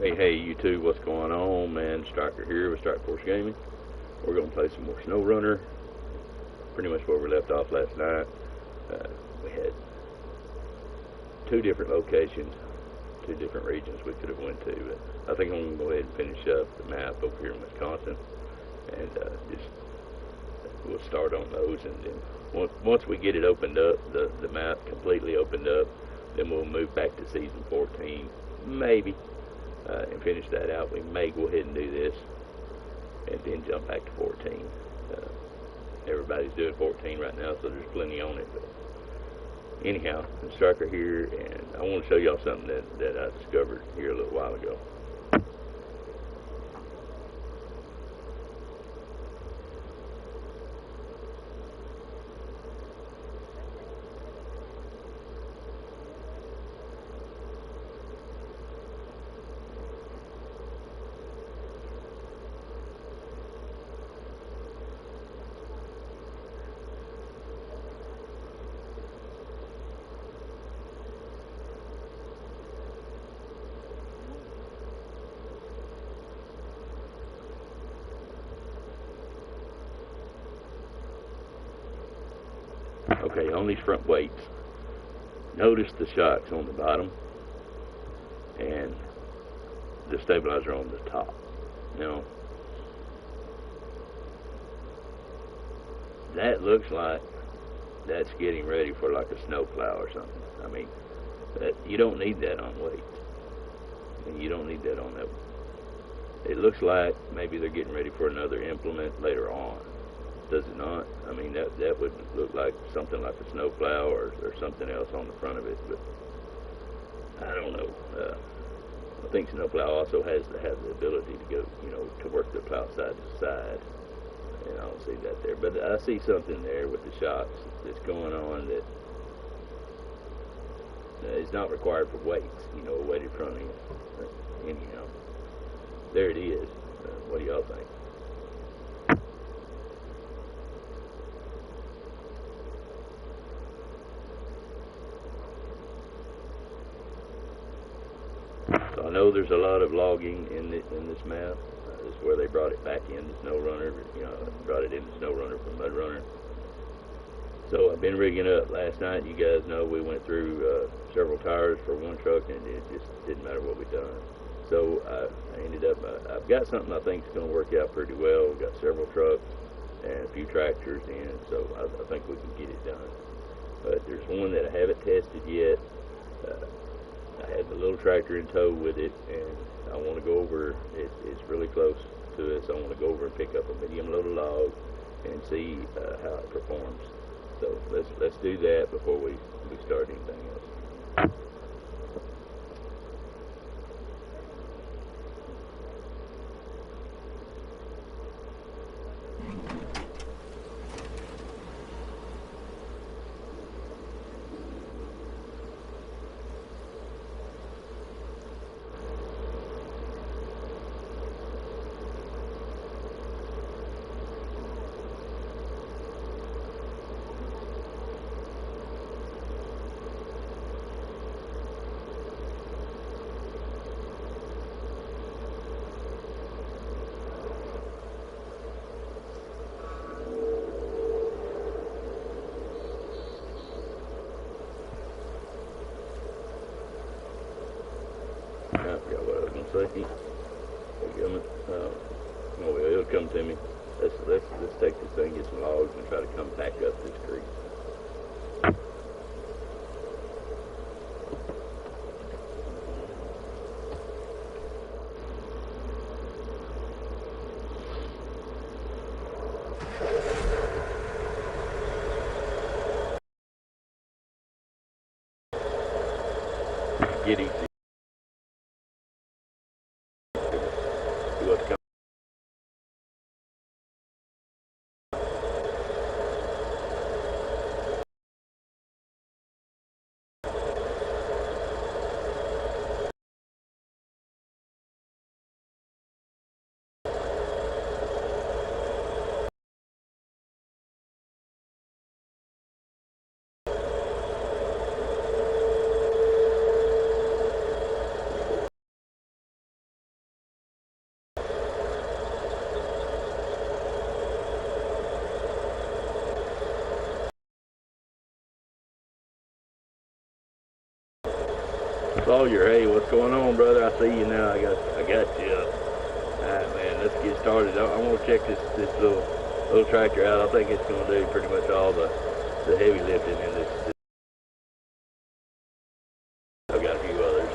Hey, YouTube, what's going on, man? Striker here with Stryke Force Gaming. We're going to play some more Snow Runner, pretty much where we left off last night. We had two different locations, two different regions we could have went to, but I think I'm going to go ahead and finish up the map over here in Wisconsin, and we'll start on those, and then once we get it opened up, the map completely opened up, then we'll move back to Season 14, maybe. And finish that out. We may go ahead and do this and then jump back to 14. Everybody's doing 14 right now, so there's plenty on it. But anyhow, the Striker here, and I want to show y'all something that I discovered here a little while ago. Okay, on these front weights, notice the shocks on the bottom and the stabilizer on the top. Now, that looks like that's getting ready for like a snow plow or something. I mean, you don't need that on weights. And you don't need that on that. It looks like maybe they're getting ready for another implement later on. Does it not? I mean, that would look like something like a snow plow or something else on the front of it, but I don't know. I think snow plow also has to have the ability to go, to work the plow side to side, and I don't see that there. But I see something there with the shocks that's going on that is not required for weights, a weighted front end. Anyhow, there it is. What do y'all think? So I know there's a lot of logging in this map. This is where they brought it back into Snow Runner. Brought it into Snow Runner from Mud Runner. So I've been rigging up. Last night, you guys know, we went through several tires for one truck, and it just didn't matter what we done. So I ended up, I've got something I think is going to work out pretty well. We've got several trucks and a few tractors in, so I think we can get it done. But there's one that I haven't tested yet. I had the little tractor in tow with it, and I want to go over, it's really close to us. I want to go over and pick up a medium loaded log and see how it performs. So let's do that before we start anything else. I forgot what I was gonna say. Oh well, it'll come to me. Let's take this thing, get some logs, and try to come back up this creek. Get easy. Sawyer, hey, what's going on, brother? I see you now. I got you. All right, man. Let's get started. I want to check this little tractor out. I think it's going to do pretty much all the heavy lifting in this. I've got a few others.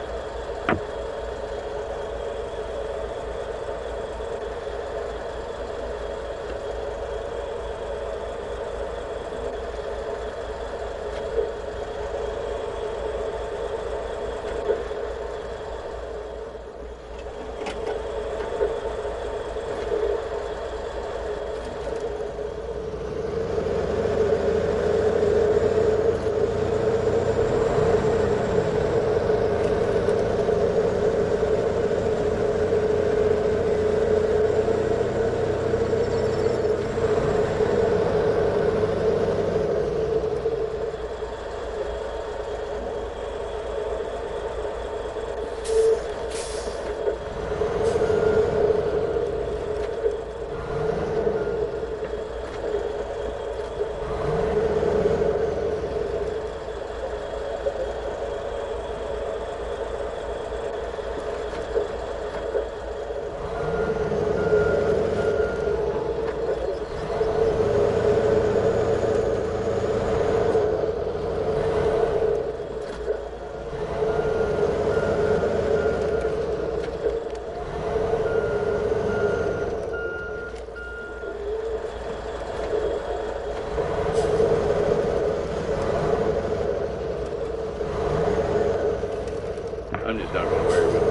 I'm just not going to wear it with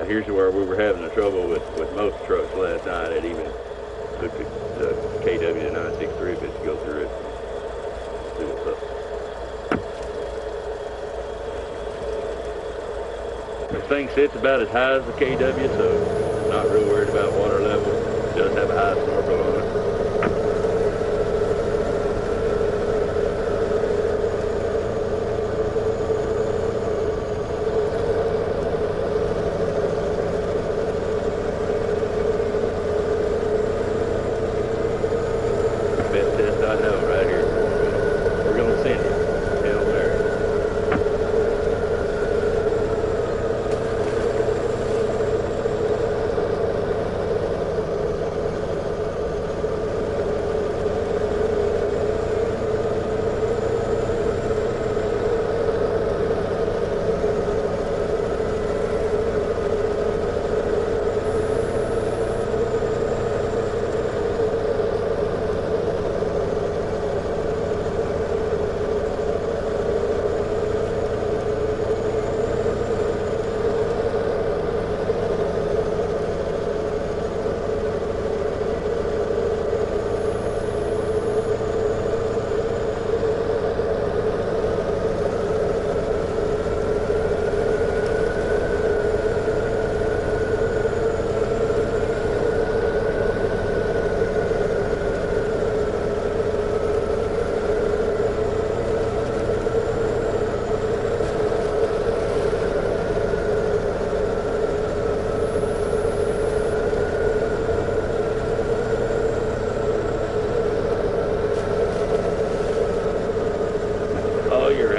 here's where we were having the trouble with most trucks last night. It even took the KW 963 bit to go through it. See what's up. This thing sits about as high as the KW, so not real worried about water level. It does have a high snorkel on it. Best test I know right here. We're going to send it down there.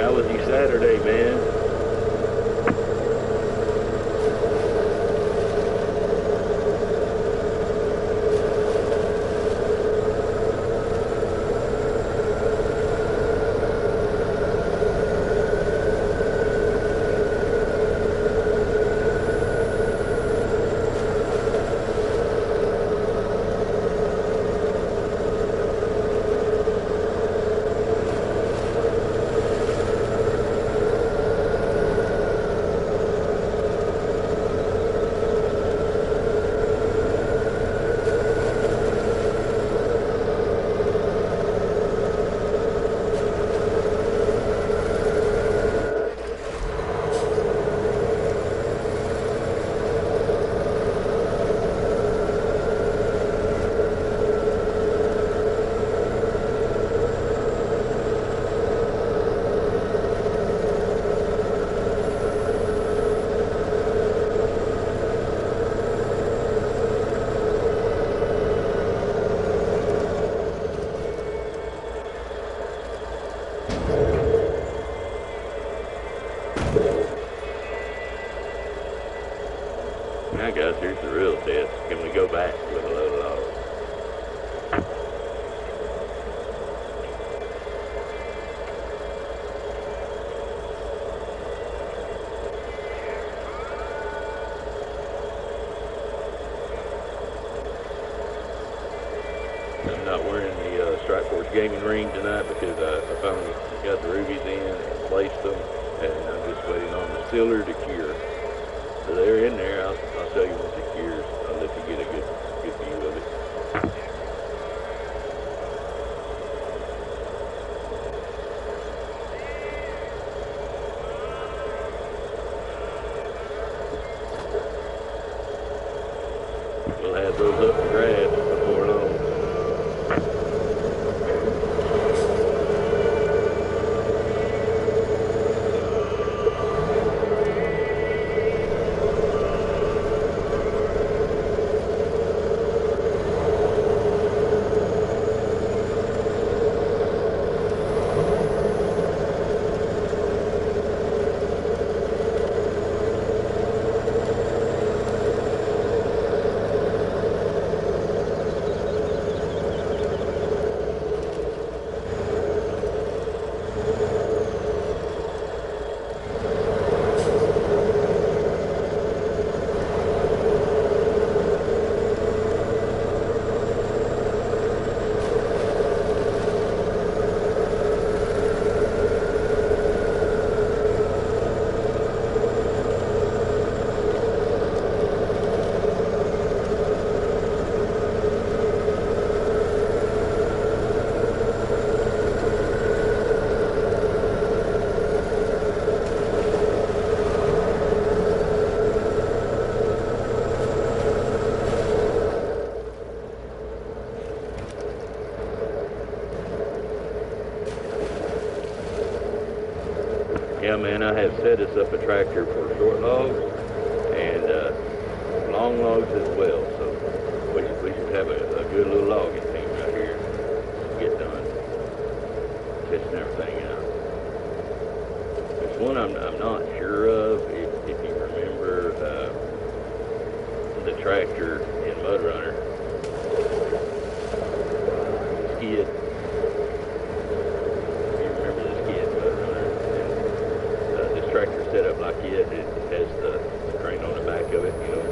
How was your Saturday, man? guys, here's the real test. Can we go back with a load of logs? I'm not wearing the Stryke Force Gaming ring tonight because I finally got the rubies in and placed them, and I'm just waiting on the sealer to cure. So they're in there. I'll show you once it cures. I'll let you get a good view of it. We'll have those up to grab before long. Yeah, man, I have set us up a tractor for short logs and long logs as well. So we should have a good little logging team right here to get done, testing everything out. There's one I'm not sure of. If you remember the tractor in Mud Runner, skid. Tractor set up like it has the crane on the back of it, you know.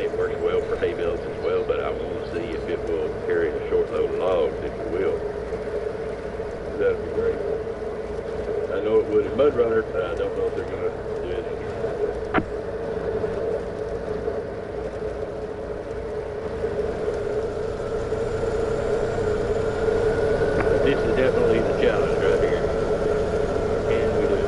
It works well for hay bales as well, but I want to see if it will carry a short load of logs, if it will. That'd be great. I know it would in Mud Runner, but I don't know if they're going to do it in here. This is definitely the challenge right here. Can we do it?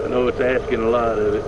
I know it's asking a lot of it.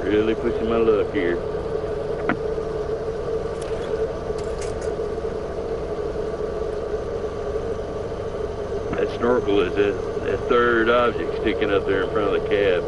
Really pushing my luck here. That snorkel is that third object sticking up there in front of the cab.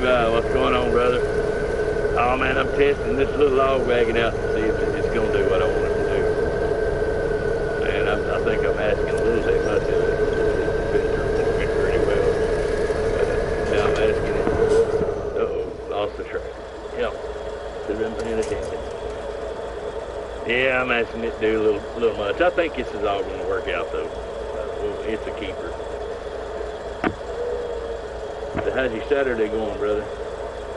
What's going on, brother? Oh man, I'm testing this little log wagon out to see if it's going to do what I want it to do. Man, I think I'm asking a little bit much of it. It's working pretty well. Now I'm asking it. Uh-oh, lost the track. Yep, should have been paying attention. Yeah, I'm asking it to do a little much. I think this is all going to work out though. Well, it's a keeper. So how's your Saturday going, brother?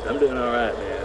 I'm doing all right, man.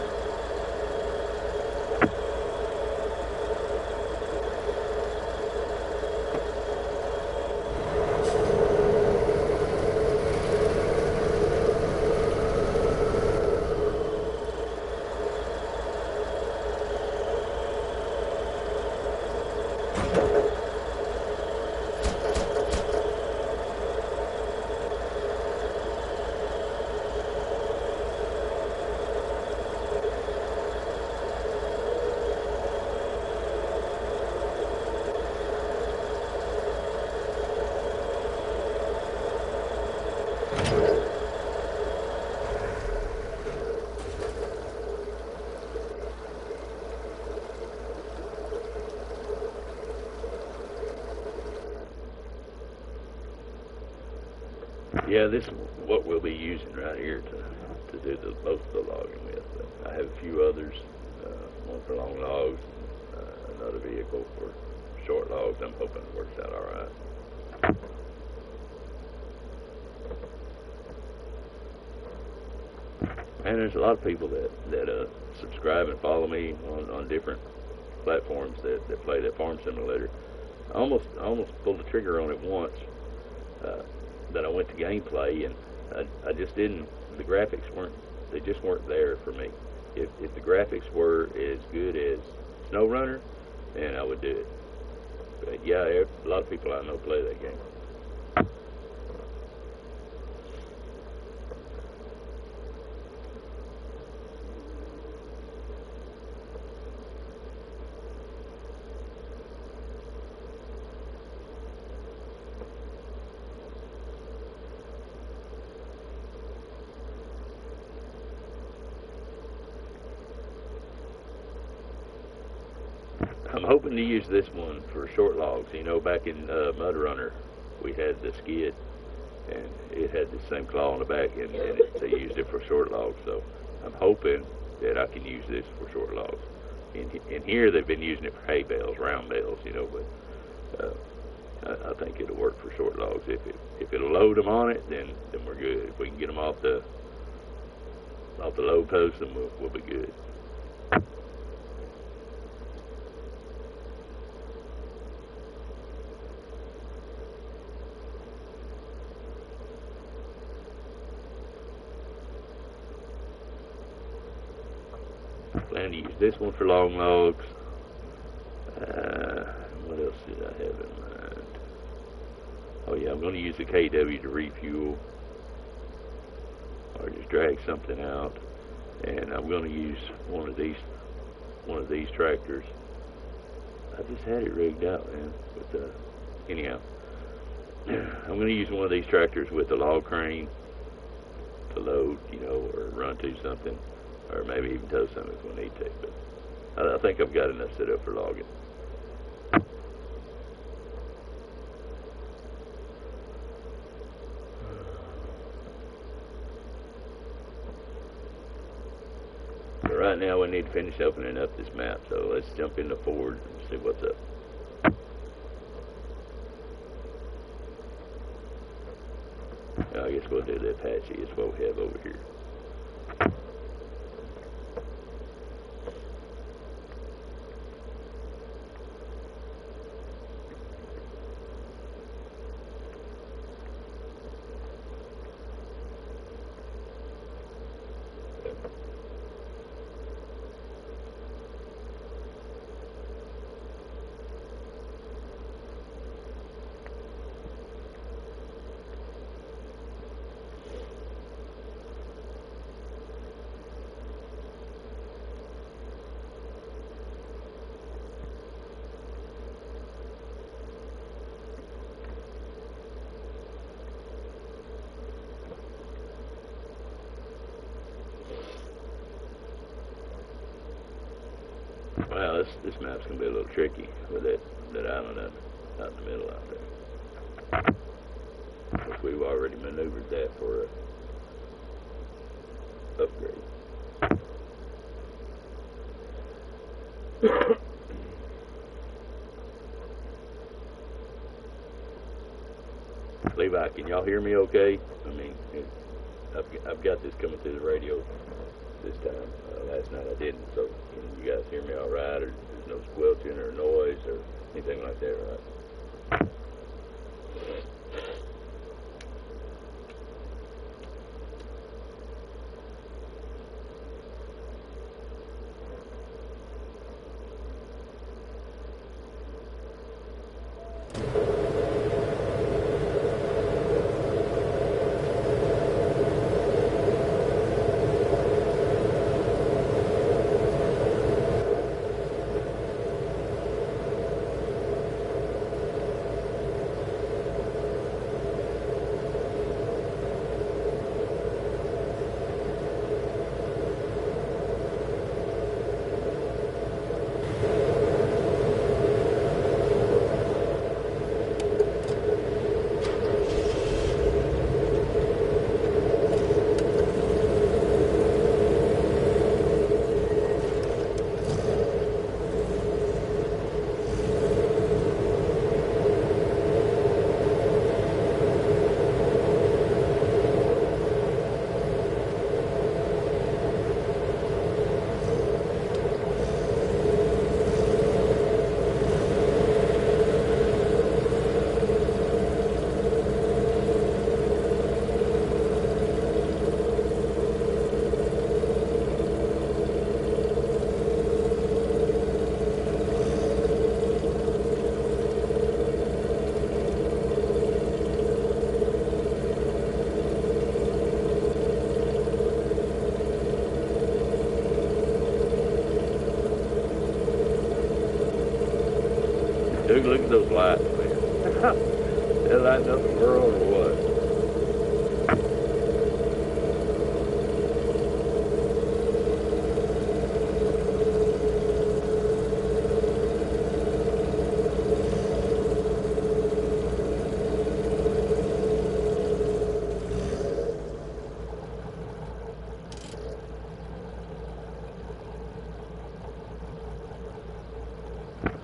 Yeah, this is what we'll be using right here to do most of the logging with. I have a few others, one for long logs, another vehicle for short logs. I'm hoping it works out all right. And there's a lot of people that subscribe and follow me on different platforms that play that farm simulator. I almost pulled the trigger on it once. That I went to gameplay and I just didn't. The graphics just weren't there for me. If the graphics were as good as SnowRunner, then I would do it. But yeah, a lot of people I know play that game. I'm hoping to use this one for short logs. You know, back in Mud Runner, we had the skid, and it had the same claw on the back, and they used it for short logs. So I'm hoping that I can use this for short logs. In here, they've been using it for hay bales, round bales, you know, but I think it'll work for short logs. If it'll load them on it, then we're good. If we can get them off the load post, then we'll be good. I plan to use this one for long logs. What else did I have in mind? Oh yeah, I'm going to use the KW to refuel, or just drag something out, and I'm going to use one of these tractors. I just had it rigged out, man. But anyhow, I'm going to use one of these tractors with a log crane to load, you know, or run to something, or maybe even tow something if we need to. But I think I've got enough set up for logging. But right now we need to finish opening up this map, so let's jump into Ford and see what's up. I guess we'll do the Apache. It's what we have over here. Wow, this map's gonna be a little tricky with that island out in the middle out there. Of course, we've already maneuvered that for a upgrade. Levi, can y'all hear me okay? I mean, I've got this coming through the radio this time. Last night I didn't, so can you guys hear me all right? Or there's no squelching or noise or anything like that, right? Dude, look at those lights, man. They're lighting up the world or what?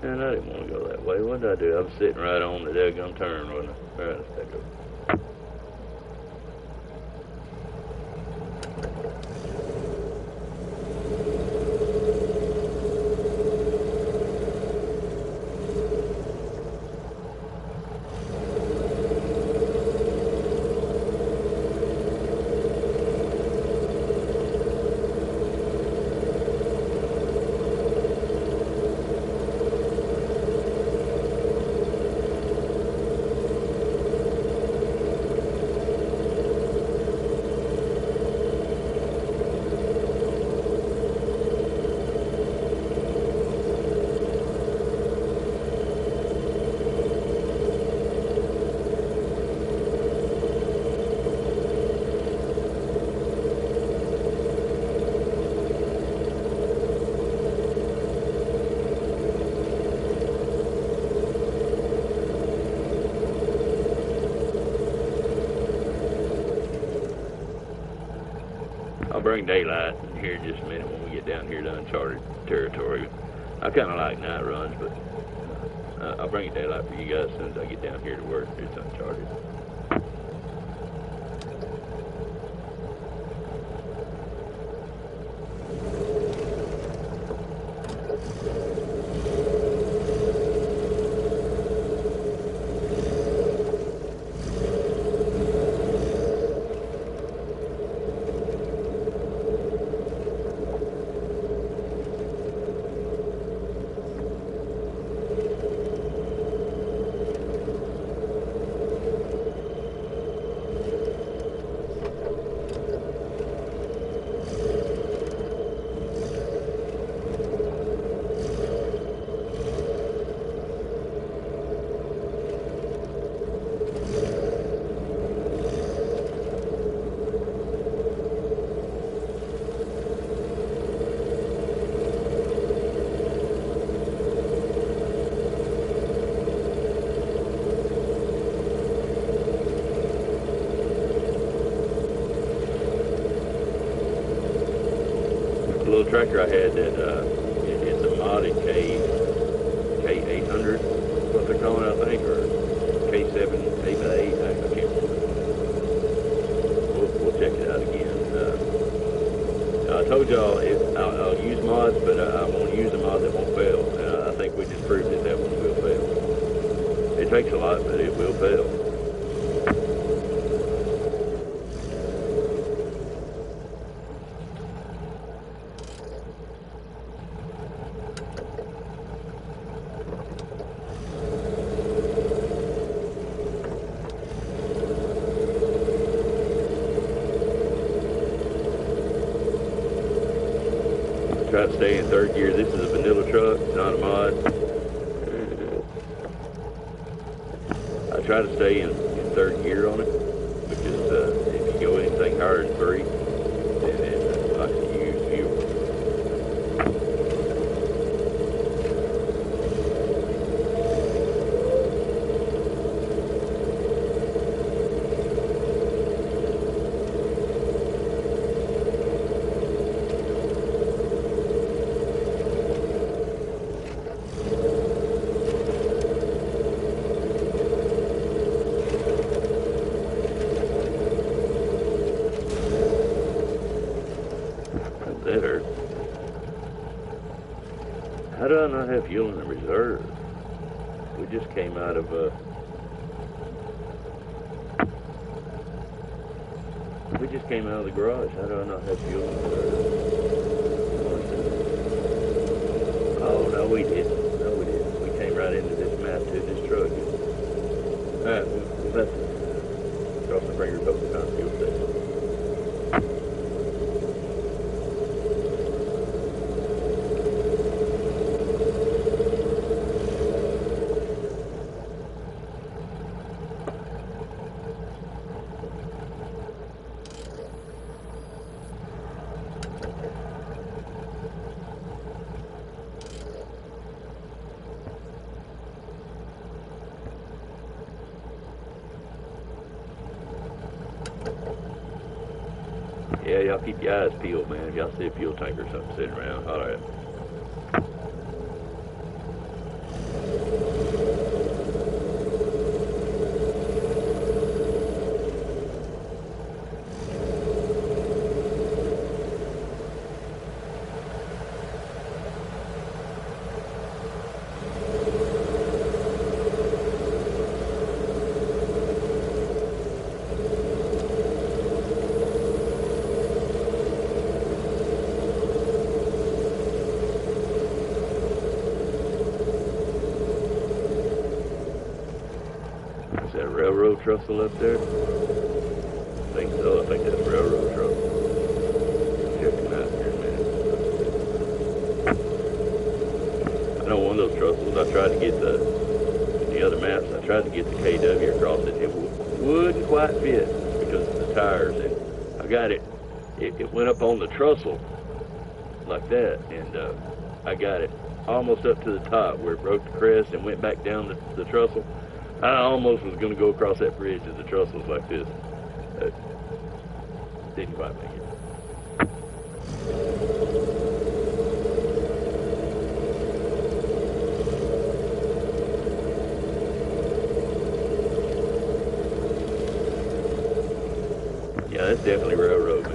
And I didn't want to go that way. What did I do? I was sitting right on the daggum turn, wasn't I? Alright, let's take over. I'll bring daylight here in just a minute when we get down here to uncharted territory. I kind of like night runs, but I'll bring daylight for you guys as soon as I get down here to where it's uncharted. The little tractor I had that it's a modded K800, what they're calling it, I think, or K7, 8x8. I can't remember. We'll check it out again. I told y'all I'll use mods, but I won't use a mod that won't fail. I think we just proved that one will fail. It takes a lot, but it will fail. Try to stay in third gear. This is a vanilla truck, not a mod. I try to stay in third gear on it because if you go anything higher than 3, then it likes to use fuel. That hurt. How do I not have fuel in the reserve? We just came out of the garage. How do I not have fuel in the reserve? Oh no, we didn't. No, we didn't. We came right into this map to this truck. Alright, we'll have to cross the fingers up the time fuel station. Yeah, y'all keep your eyes peeled, man. If y'all see a fuel tank or something sitting around, holler at railroad trestle up there? I think so. I think that's railroad trestle. Check them out here in a minute. I know one of those trussels, I tried to get the other maps, I tried to get the KW across it. It wouldn't quite fit because of the tires, and I got it. It went up on the trestle like that, and I got it almost up to the top where it broke the crest and went back down the trestle. I almost was going to go across that bridge as the trestle was like this. Didn't quite make it. Yeah, that's definitely railroad, man.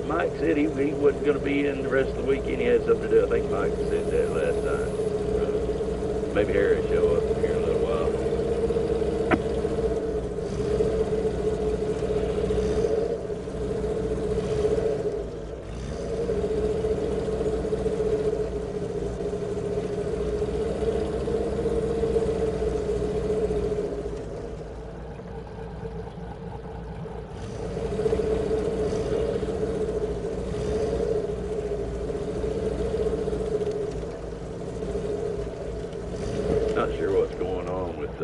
Mike said he wasn't going to be in the rest of the weekend. He had something to do. I think Mike said that last time. Maybe Harry will show up here in a little while. Not sure what's going on with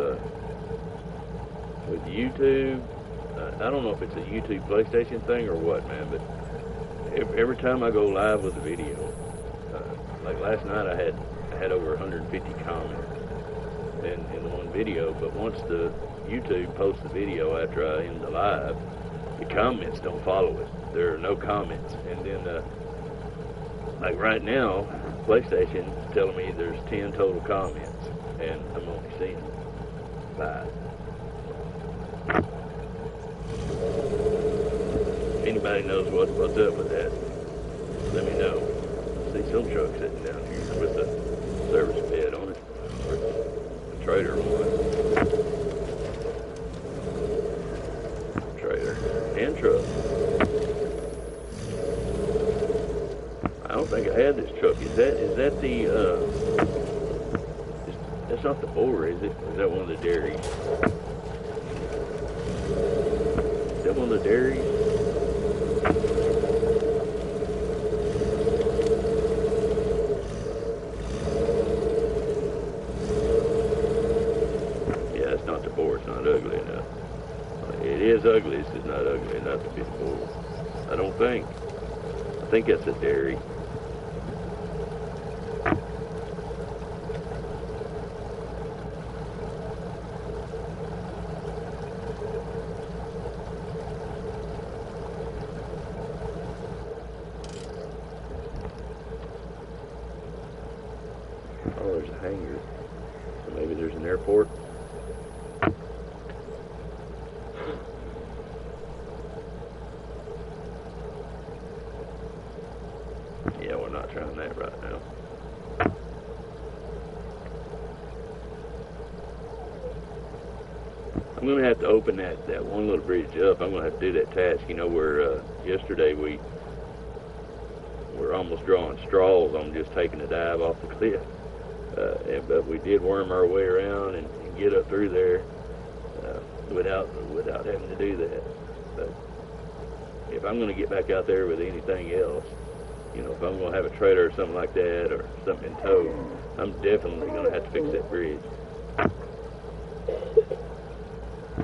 YouTube. I don't know if it's a YouTube PlayStation thing or what, man, but every time I go live with a video, like last night I had over 150 comments in one video, but once the YouTube posts the video after I end the live, the comments don't follow it. There are no comments. And then like right now, PlayStation is telling me there's 10 total comments, and I'm only seeing 5. If anybody knows what's up with that, let me know. I see some truck sitting down here with a service bed on it, or a trailer one. Trailer and truck. I don't think I had this truck. Is that the that's not the boar, is it? Or is that one of the dairies? Is that one of the dairies? Yeah, it's not the boar. It's not ugly enough. It is ugly. It's just not ugly enough to be the boar. I don't think. I think that's a dairy. Oh, there's a hangar. So maybe there's an airport. Yeah, we're not trying that right now. I'm going to have to open that one little bridge up. I'm going to have to do that task, you know, where yesterday we were almost drawing straws on just taking a dive off the cliff. But we did worm our way around and get up through there without having to do that. But if I'm going to get back out there with anything else, you know, if I'm going to have a trailer or something like that, or something in tow, I'm definitely going to have to fix that bridge.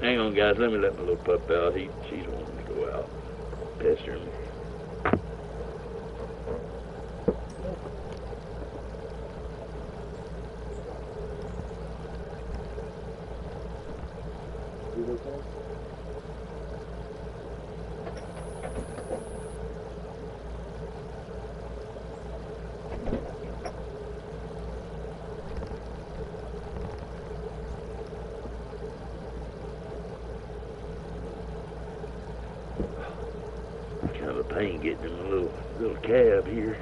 Hang on, guys. Let me let my little pup out. She's wanting to go out, pestering me. pain getting in the little cab here.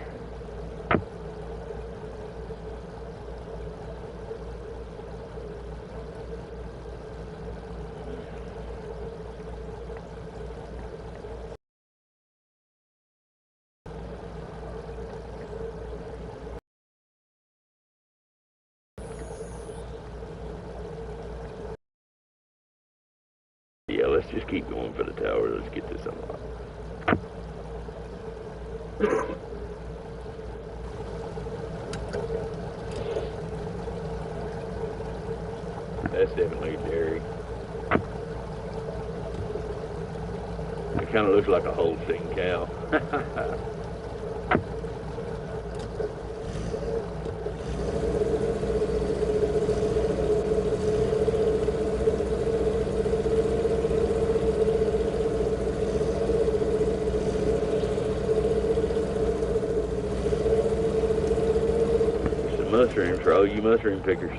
Yeah, let's just keep going for the tower. Let's get this unlocked. That's definitely dairy. It kind of looks like a Holstein cow. Mushrooms for all you mushroom pickers.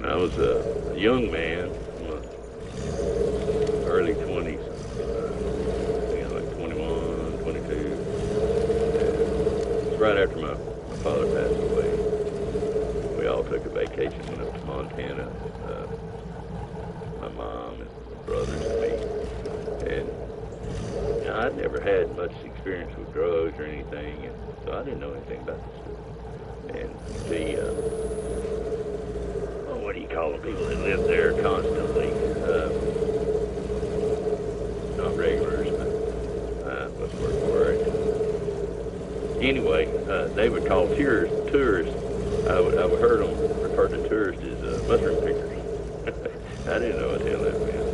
I was a young man, early 20s, like 21, 22. It's right after my father passed away. We all took a vacation, went up to Montana, my mom and brothers and me. And I'd never had much experience with drugs or anything, and so I didn't know anything about this stuff. And what do you call the people that live there constantly? Not regulars, but what's the word for it? Anyway, they would call tourists. I would heard them refer to tourists as mushroom pickers. I didn't know what the hell that meant.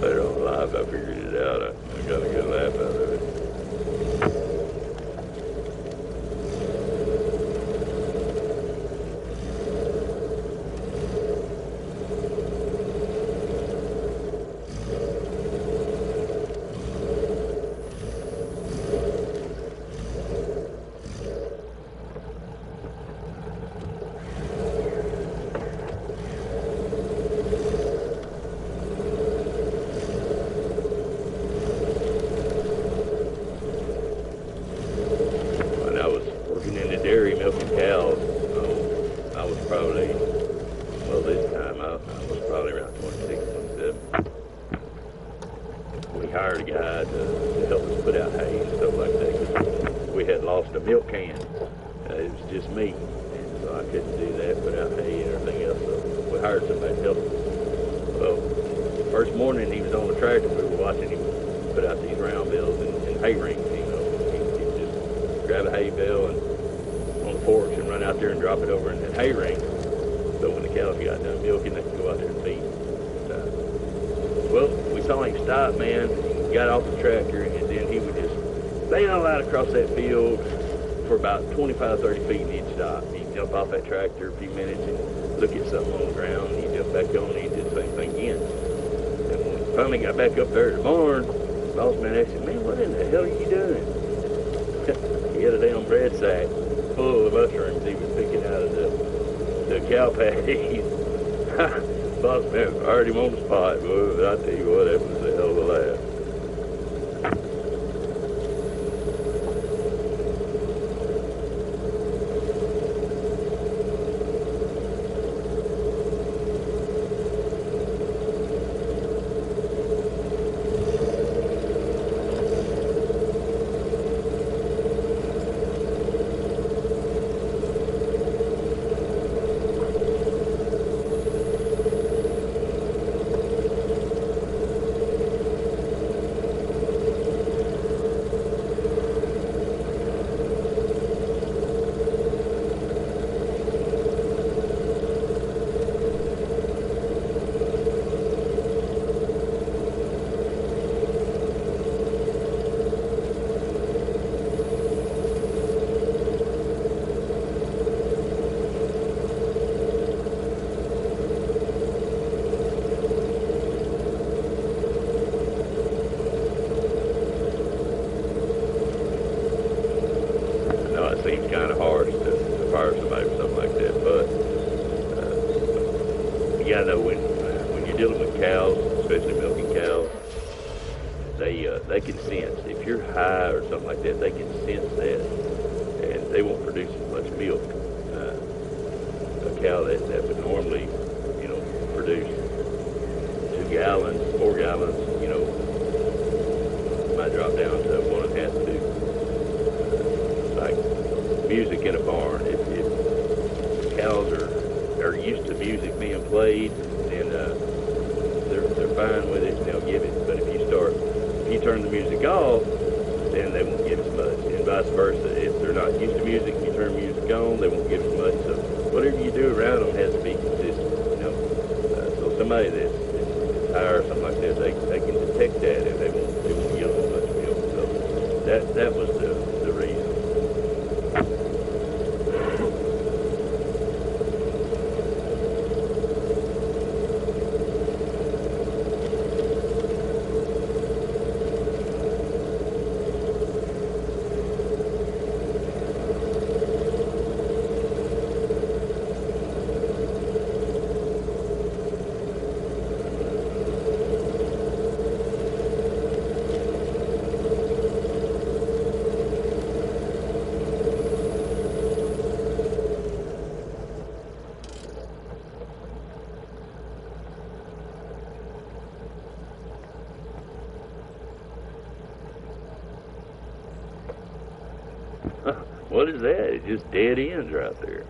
So later on in life, I figured it out. I got a good laugh out of it. Milking cows. I was probably, well, this time I was probably around 26, 27. We hired a guy to help us put out hay and stuff like that. We had lost a milk can. It was just me, and so I couldn't do that, put out hay and everything else. So we hired somebody to help us. Well, first morning he was on the tractor. We were watching him put out these round bales and hay rings. You know, he'd just grab a hay bale and on the porch and run out there and drop it over in that hay ring. So when the cows got done milking, they could go out there and feed. Well, we saw him stop, man. He got off the tractor, and then he would just sail out across that field for about 25, 30 feet, and he'd stop. He'd jump off that tractor a few minutes and look at something on the ground, and he'd jump back on, and he'd do the same thing again. And when we finally got back up there at the barn, boss man asked him, "Man, what in the hell are you doing?" He had a damn bread sack full of mushrooms he was picking out of the cow patties. Boss man fired him on the spot, boy, but I tell you what, that was a hell of a laugh. seems kind of harsh to fire somebody for something like that, but you gotta know when you're dealing with cows, especially milking cows, they can sense if you're high or something like that. They can sense that, and they won't produce as much milk. A cow that would normally, produce 2 gallons, 4 gallons, might drop down to 1.5 to 2. Like music in a barn. If cows are used to music being played, then they're fine with it and they'll give it. But if you turn the music off, then they won't give as much. And vice versa. If they're not used to music and you turn music on, they won't give as much. So whatever you do around them has to be consistent. So somebody that's higher or something like that, they can detect that and they won't give as much milk. So that was the reason. What is that? It's just dead ends right there.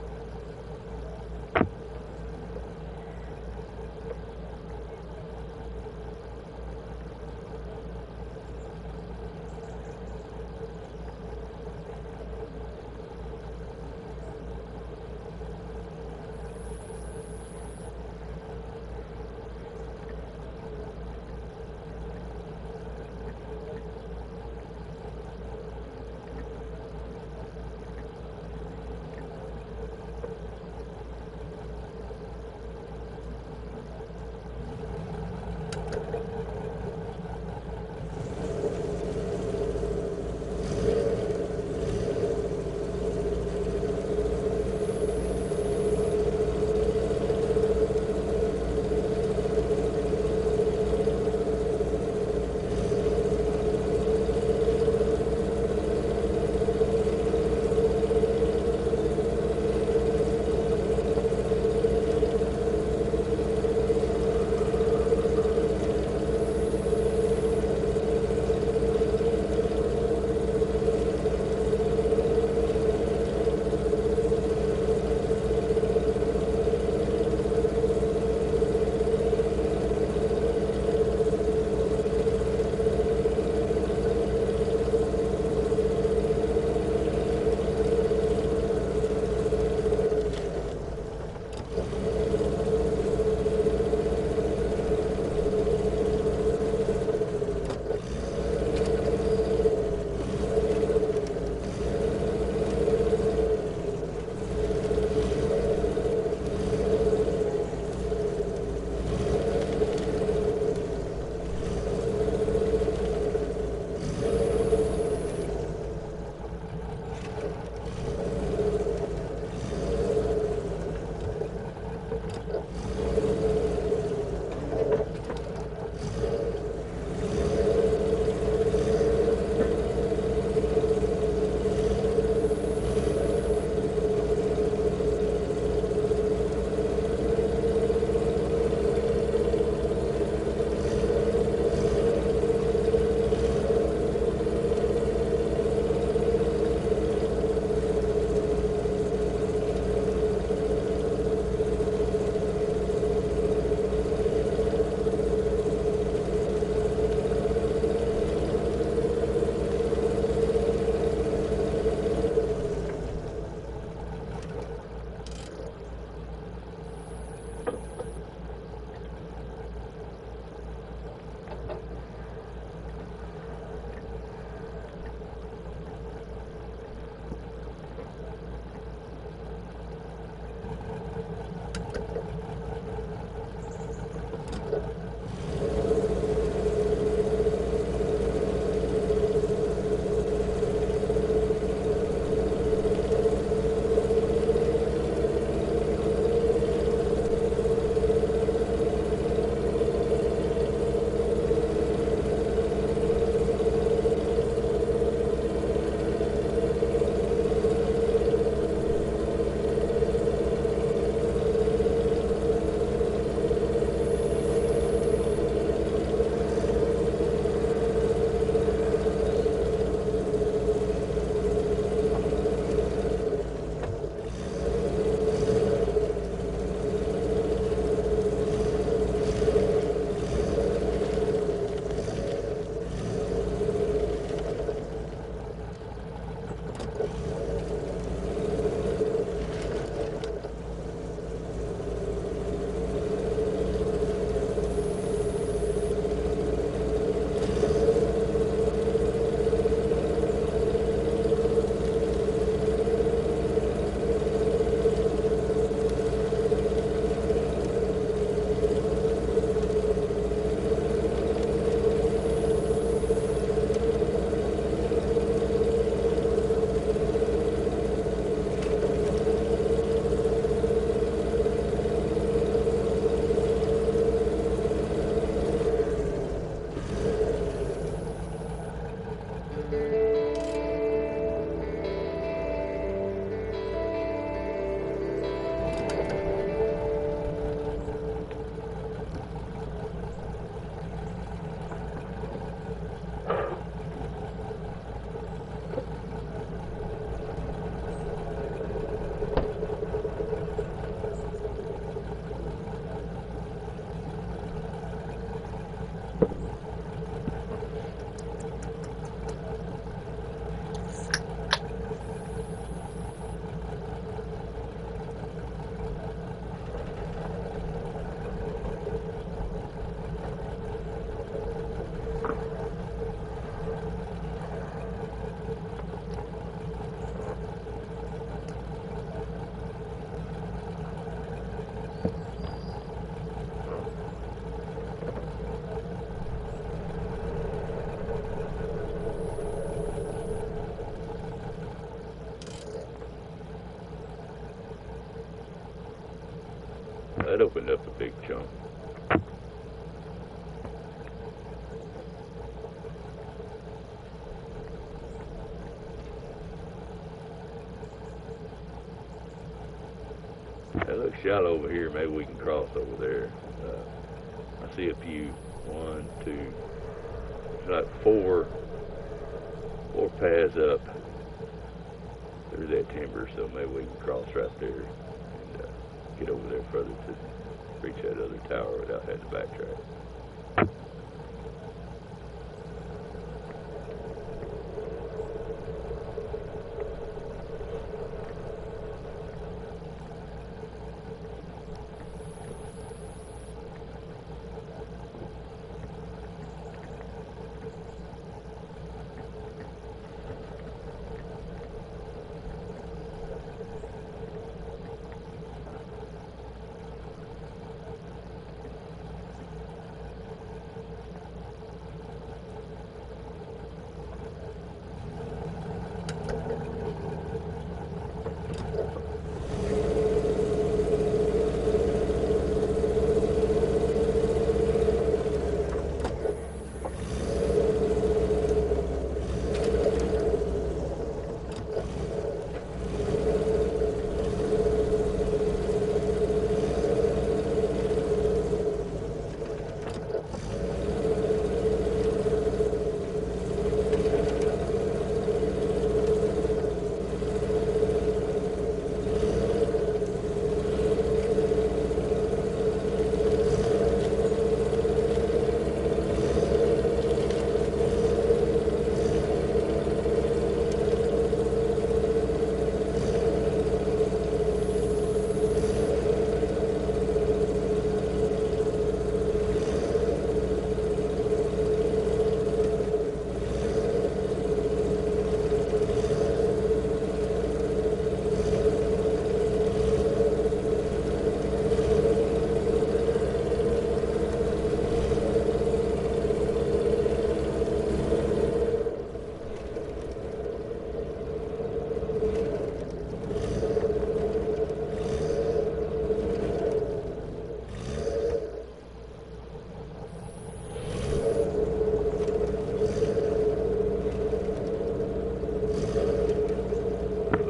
that opened up a big chunk. That looks shallow over here. Maybe we can cross over there. I see a few. 1, 2, like four paths up through that timber, so maybe we can cross right there and get over there further to reach that other tower without having to backtrack.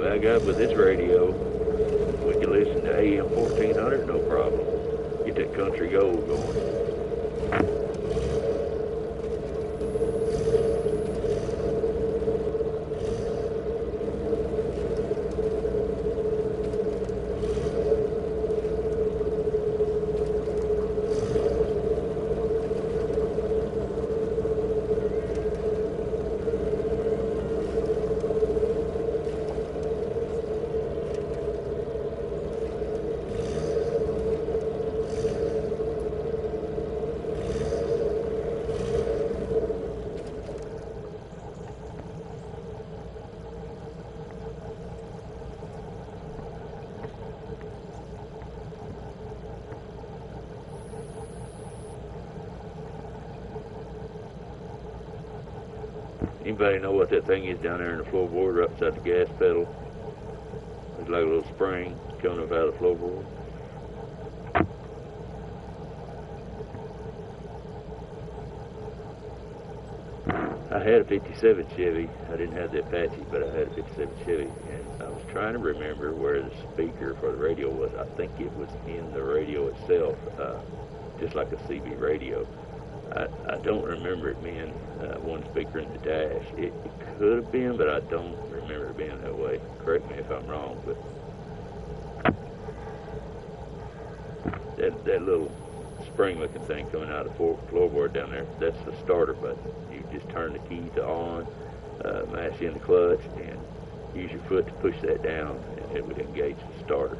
I got with this radio, we can listen to AM 1400, no problem. Get that country gold going. Anybody know what that thing is down there in the floorboard right beside the gas pedal? It's like a little spring coming up out of the floorboard. I had a 57 Chevy. I didn't have the Apache, but I had a 57 Chevy, and I was trying to remember where the speaker for the radio was. I think it was in the radio itself, just like a CB radio. I don't remember it being one speaker in the dash. It could have been, but I don't remember it being that way. Correct me if I'm wrong, but that little spring-looking thing coming out of the floorboard down there, that's the starter button. You just turn the key to on, mash in the clutch, and use your foot to push that down, and it would engage the starter.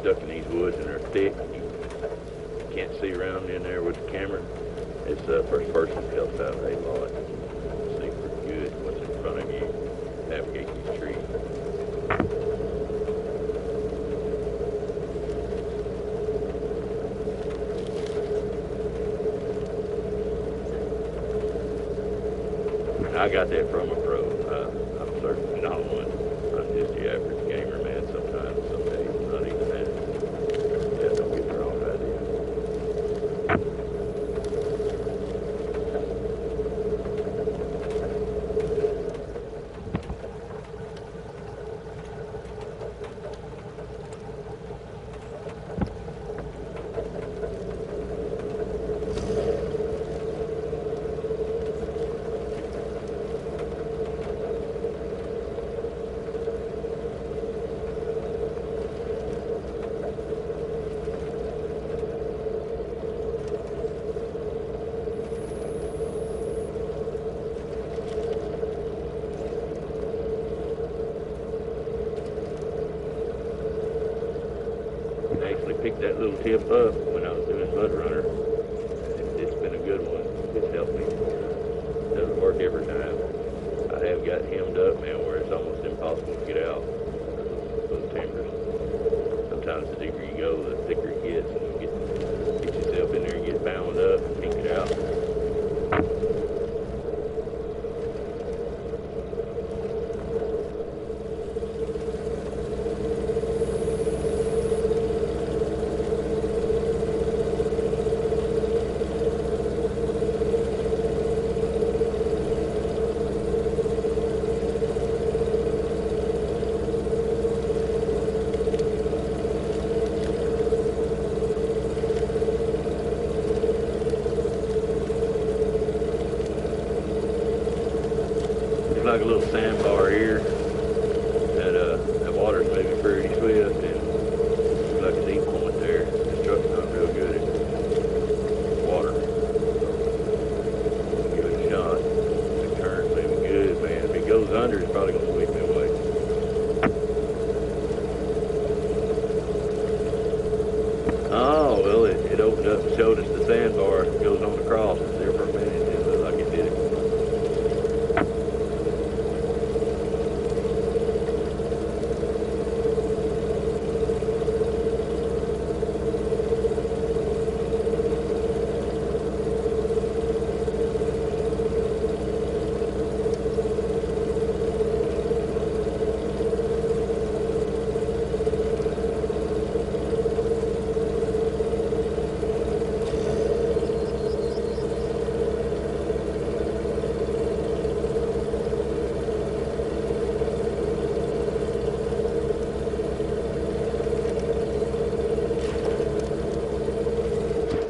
stuck in these woods and they're thick. You can't see around in there with the camera. It's first person helps out a lot. See pretty good what's in front of you. Navigate these trees. I got that from a pro. I'm certainly not one. I'm just the average gamer, man. Sometimes, some days, not even that. Yeah, don't get the wrong idea. Picked that little tip up when I was doing Mud Runner. It's been a good one. It's helped me. It doesn't work every time. I have got hemmed up, man, where it's almost impossible to get out those timbers. Sometimes the deeper you go, the thicker it gets, and you get yourself in there and get bound up and can't get out. Like a little sandbar here that water's moving pretty swift, and looks like a deep point there. This truck's not real good at water. Give it a shot. The current's moving good, man. If it goes under, it's probably gonna sweep me away. Oh well, it opened up and showed us the sandbar. It goes on the cross. It's there for a minute. It looked like it did it.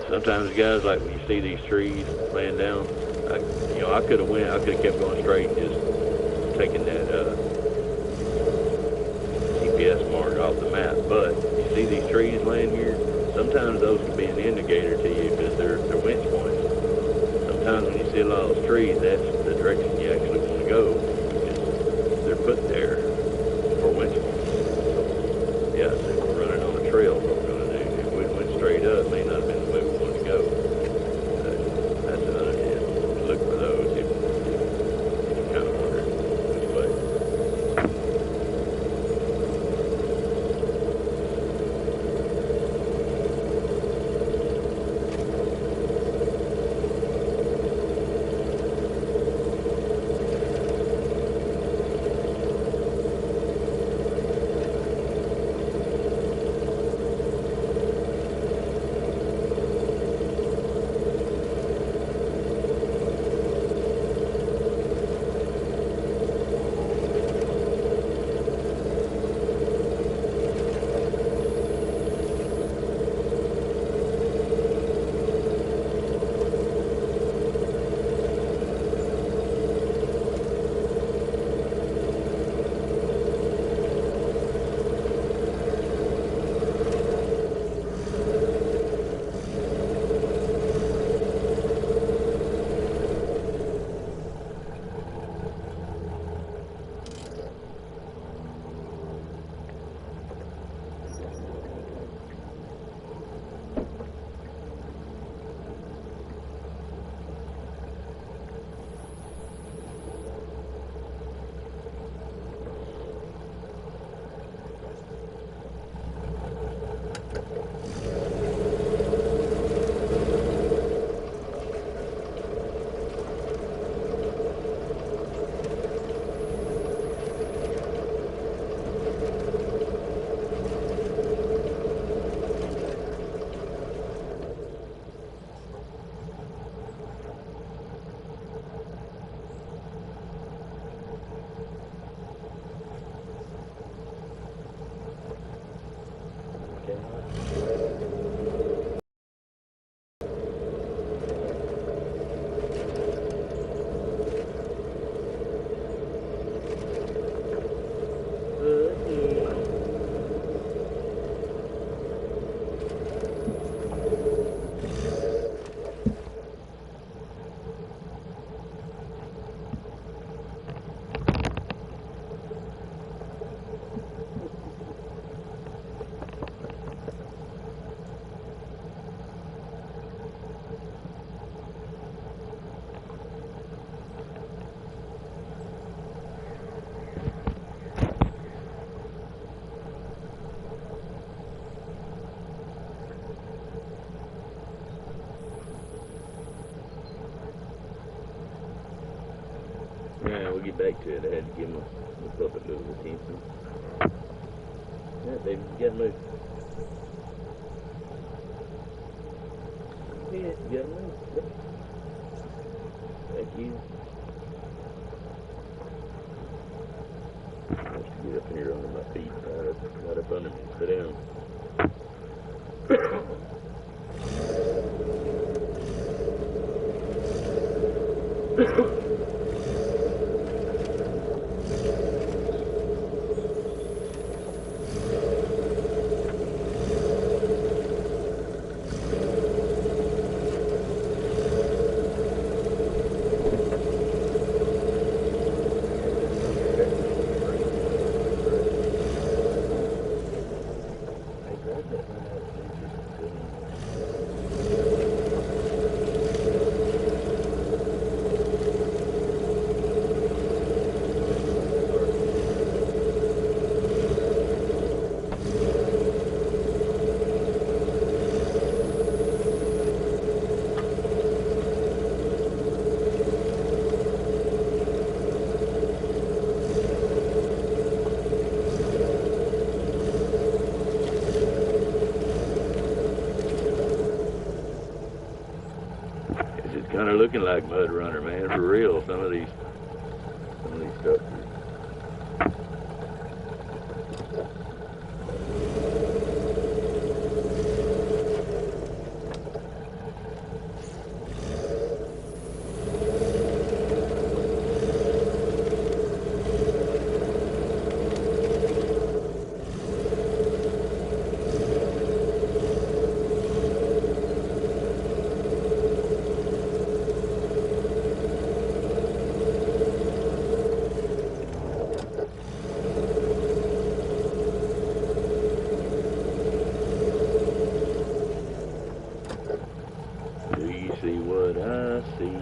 Sometimes, guys, like when you see these trees laying down, I could have kept going straight and just taken that GPS mark off the map. But you see these trees laying here, sometimes those can be an indicator to you because they're winch points. Sometimes when you see a lot of those trees, that's the direction you actually want to go because they're put there for winch points. Yeah, so if we're running on a trail, what we're going to do. If we went straight up, it may not have been the way we wanted to go. That's another tip. Look for those if you kind of wonder which way. get back to it, I had to give my pup a little attention. Yeah, baby, you gotta move. Yeah, you gotta move. Yeah. Thank you. Let's get up here under my feet, right up under me. Sit down. Kind of looking like Mud Runner, man, for real. Some of these stuff. See what I see.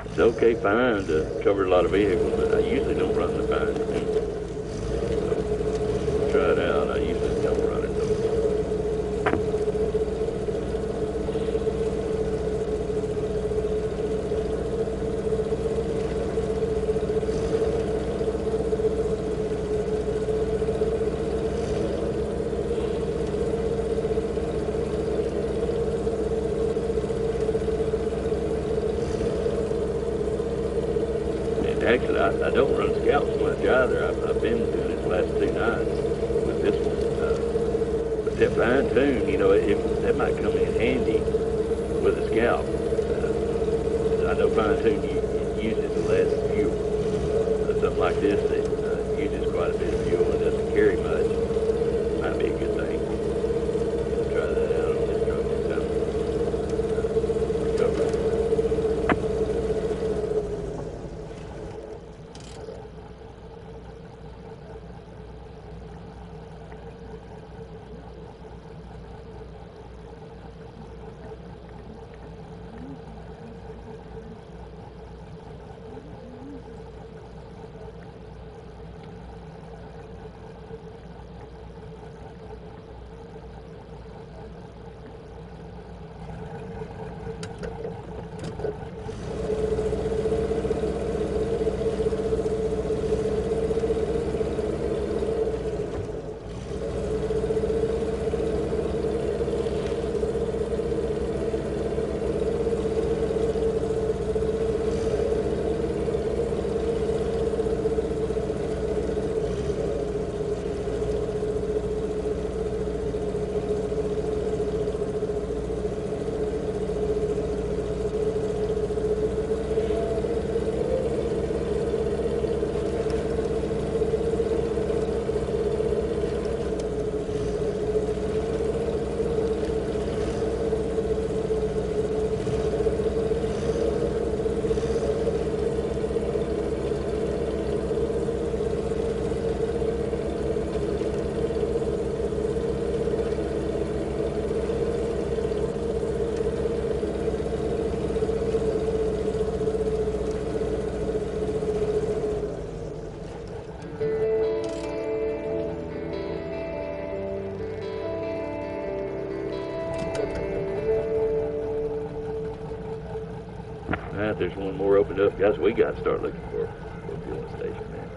It's okay, fine to cover a lot of vehicles, but I usually don't run the fine. So, try it out. I usually don't run it though. Actually, I don't run scouts much either. I've been doing it the last 2 nights with this one. But that fine tune, you know, that might come in handy with a scout. I know fine tune uses less fuel. Something like this that uses quite a bit of fuel and doesn't carry much might be a good thing. Try that out on this truck this time. Recover. Alright, there's one more opened up. Guys, we got to start looking for a fueling station, man.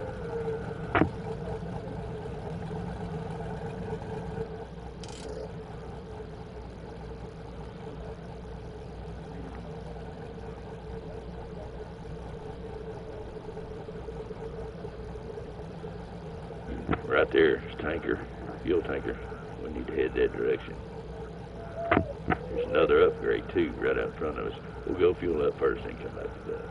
Right there is tanker, fuel tanker. We need to head that direction. There's another upgrade too, right out in front of us. We'll go fuel up first and come back to that.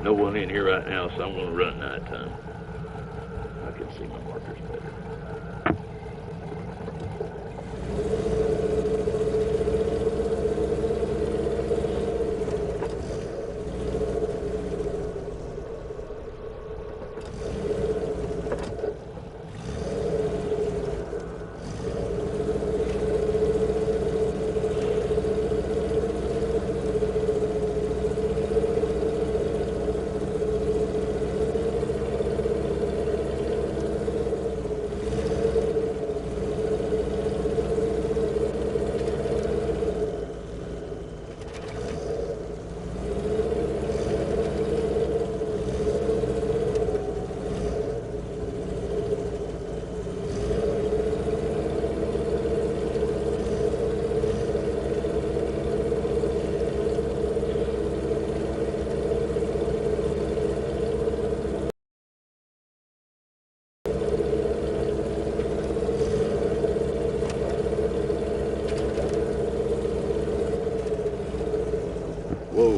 No one in here right now, so I'm going to run nighttime. I can see my markers better. Whoa,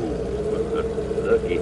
lucky.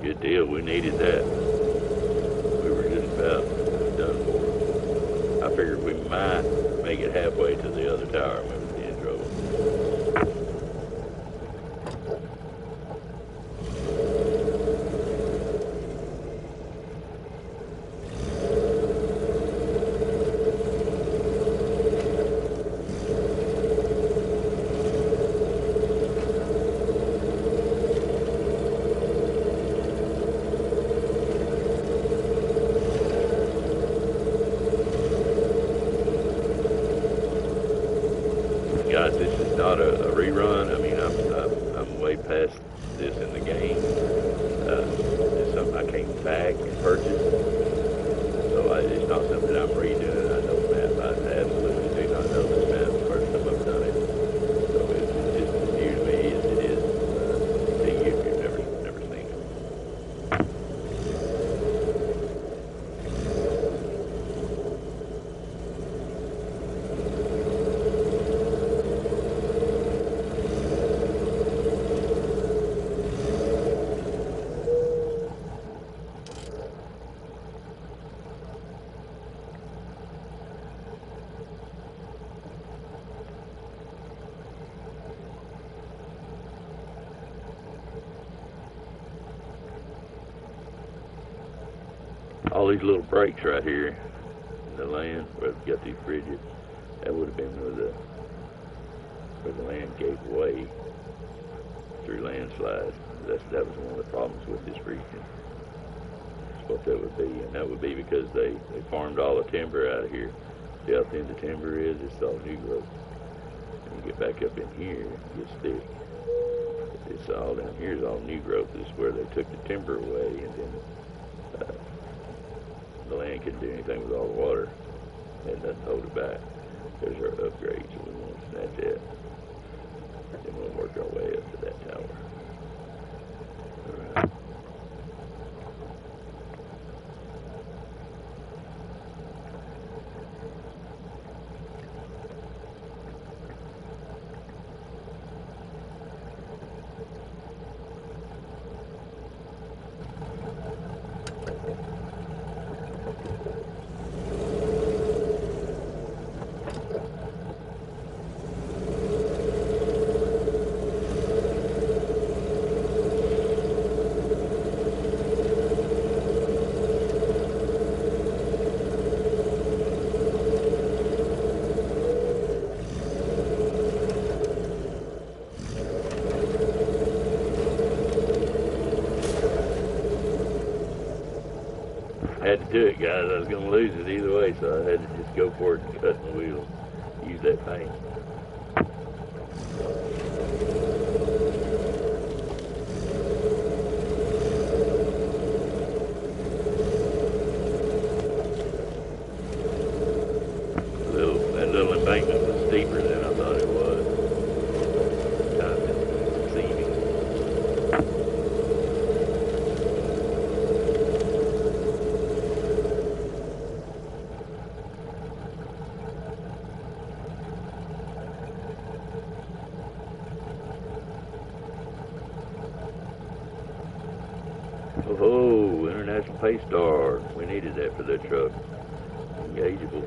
Good deal, we needed that. We were just about done for. I figured we might make it halfway to the other tower and we would be in trouble. not a rerun. I mean, I'm way past this in the game. It's something I came back and purchased. So it's not something I'm redoing. I know the map. I absolutely do not know this map the first time I've done it. So it's just as new to me as it is to you if you've never seen it. All these little breaks right here in the land where we've got these bridges, that would have been where the land gave way through landslides. That was one of the problems with this region. That's what that would be, and that would be because they farmed all the timber out of here. See how thin the timber is? It's all new growth. And you get back up in here, it gets thick. It's all down here is all new growth. This is where they took the timber away, and then the land couldn't do anything with all the water. Had nothing to hold it back. There's our upgrade, so we want to snatch that. Then we'll work our way up to that tower. Alright. I had to do it, guys. I was going to lose it either way, so I had to just go for it and cut my wheels. Use that paint. That little embankment was steeper than I thought it was. Kind of deceiving. Oh, International Pace Star. We needed that for that truck. Engageable.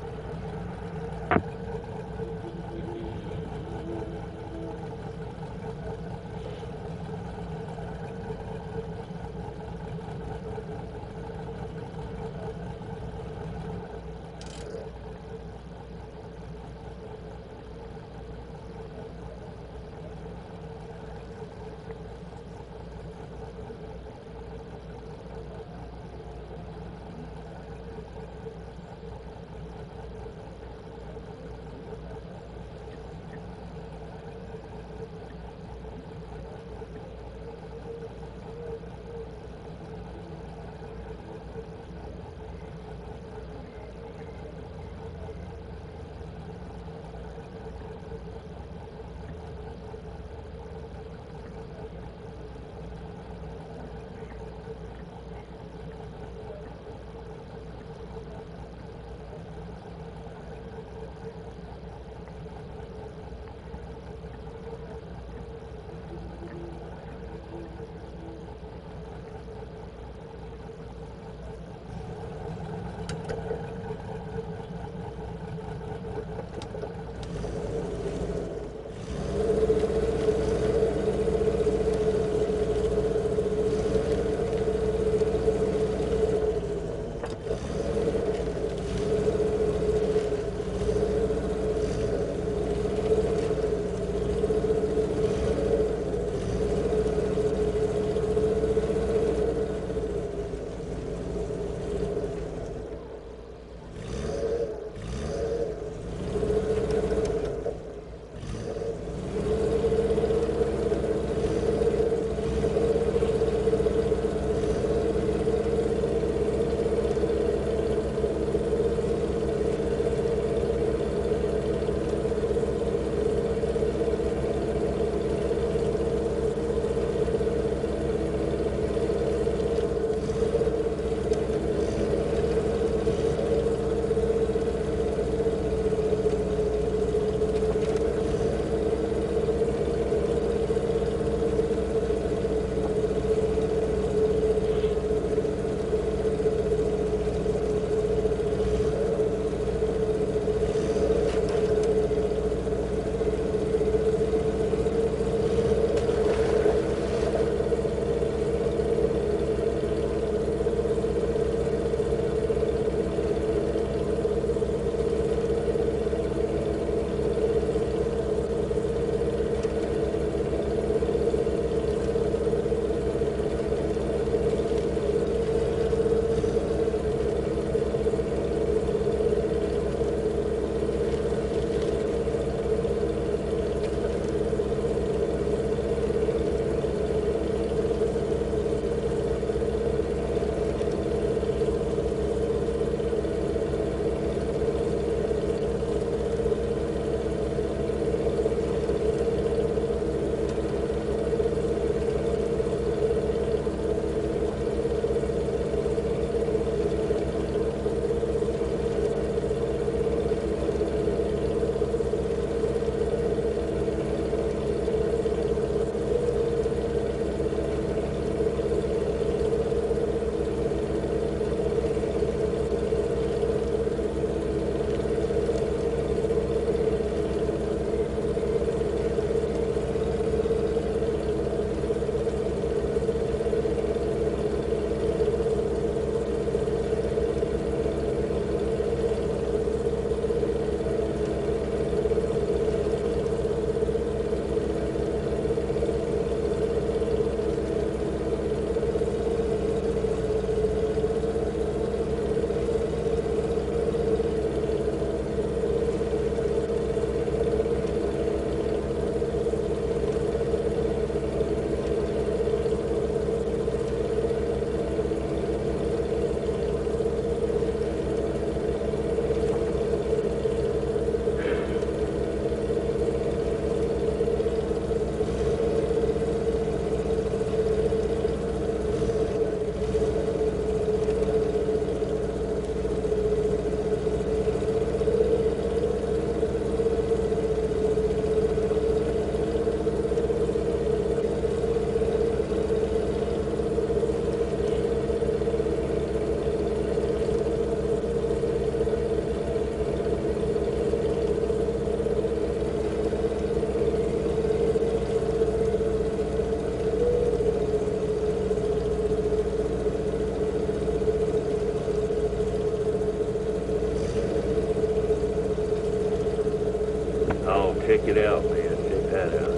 check it out, man. Check that out.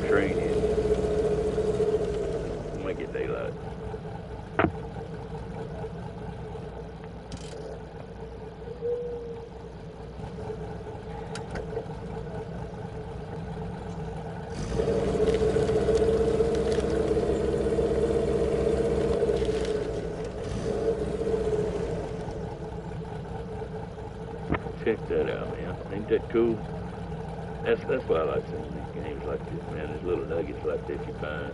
Training. Make it daylight. Check that out, man. Ain't that cool? That's why I like seeing these games like this, man. There's little nuggets like this you find.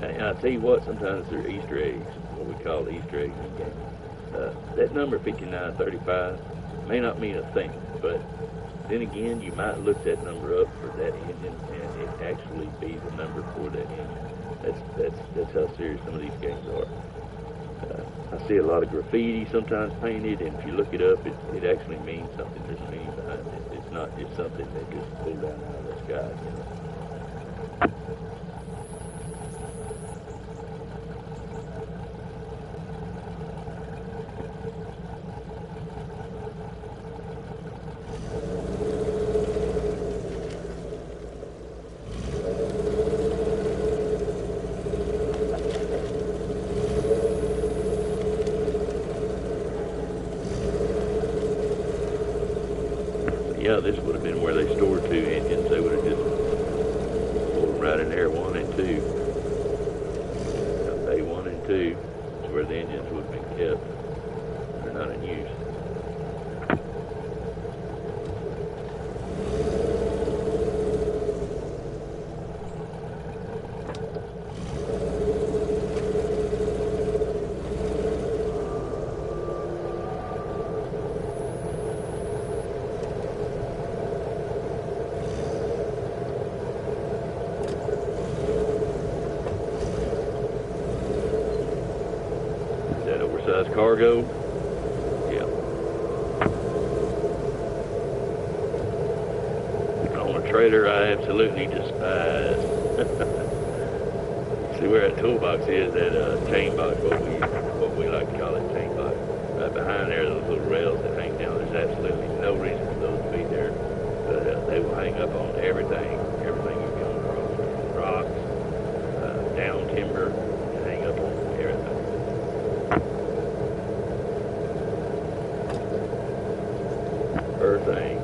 And I tell you what, sometimes they're Easter eggs, what we call Easter eggs in games. That number 5935 may not mean a thing, but then again, you might look that number up for that engine, and it actually be the number for that engine. That's how serious some of these games are. I see a lot of graffiti sometimes painted, and if you look it up, it actually means something. There's a meaning behind it. It's not just something that just pulled down out of the sky, you know. Yeah, this would have been where they stored two engines. They would have just pulled them right in there, 1 and 2. Bay 1 and 2 is where the engines would have been kept. They're not in use. Oversized cargo. Yeah. On a trailer I absolutely despise. See where that toolbox is, that chain box, what we like to call it, chain box. Right behind there, those little rails that hang down, there's absolutely no reason for those to be there. But they will hang up on everything you come across. Rocks, down timber, and hang up on everything. Earthing.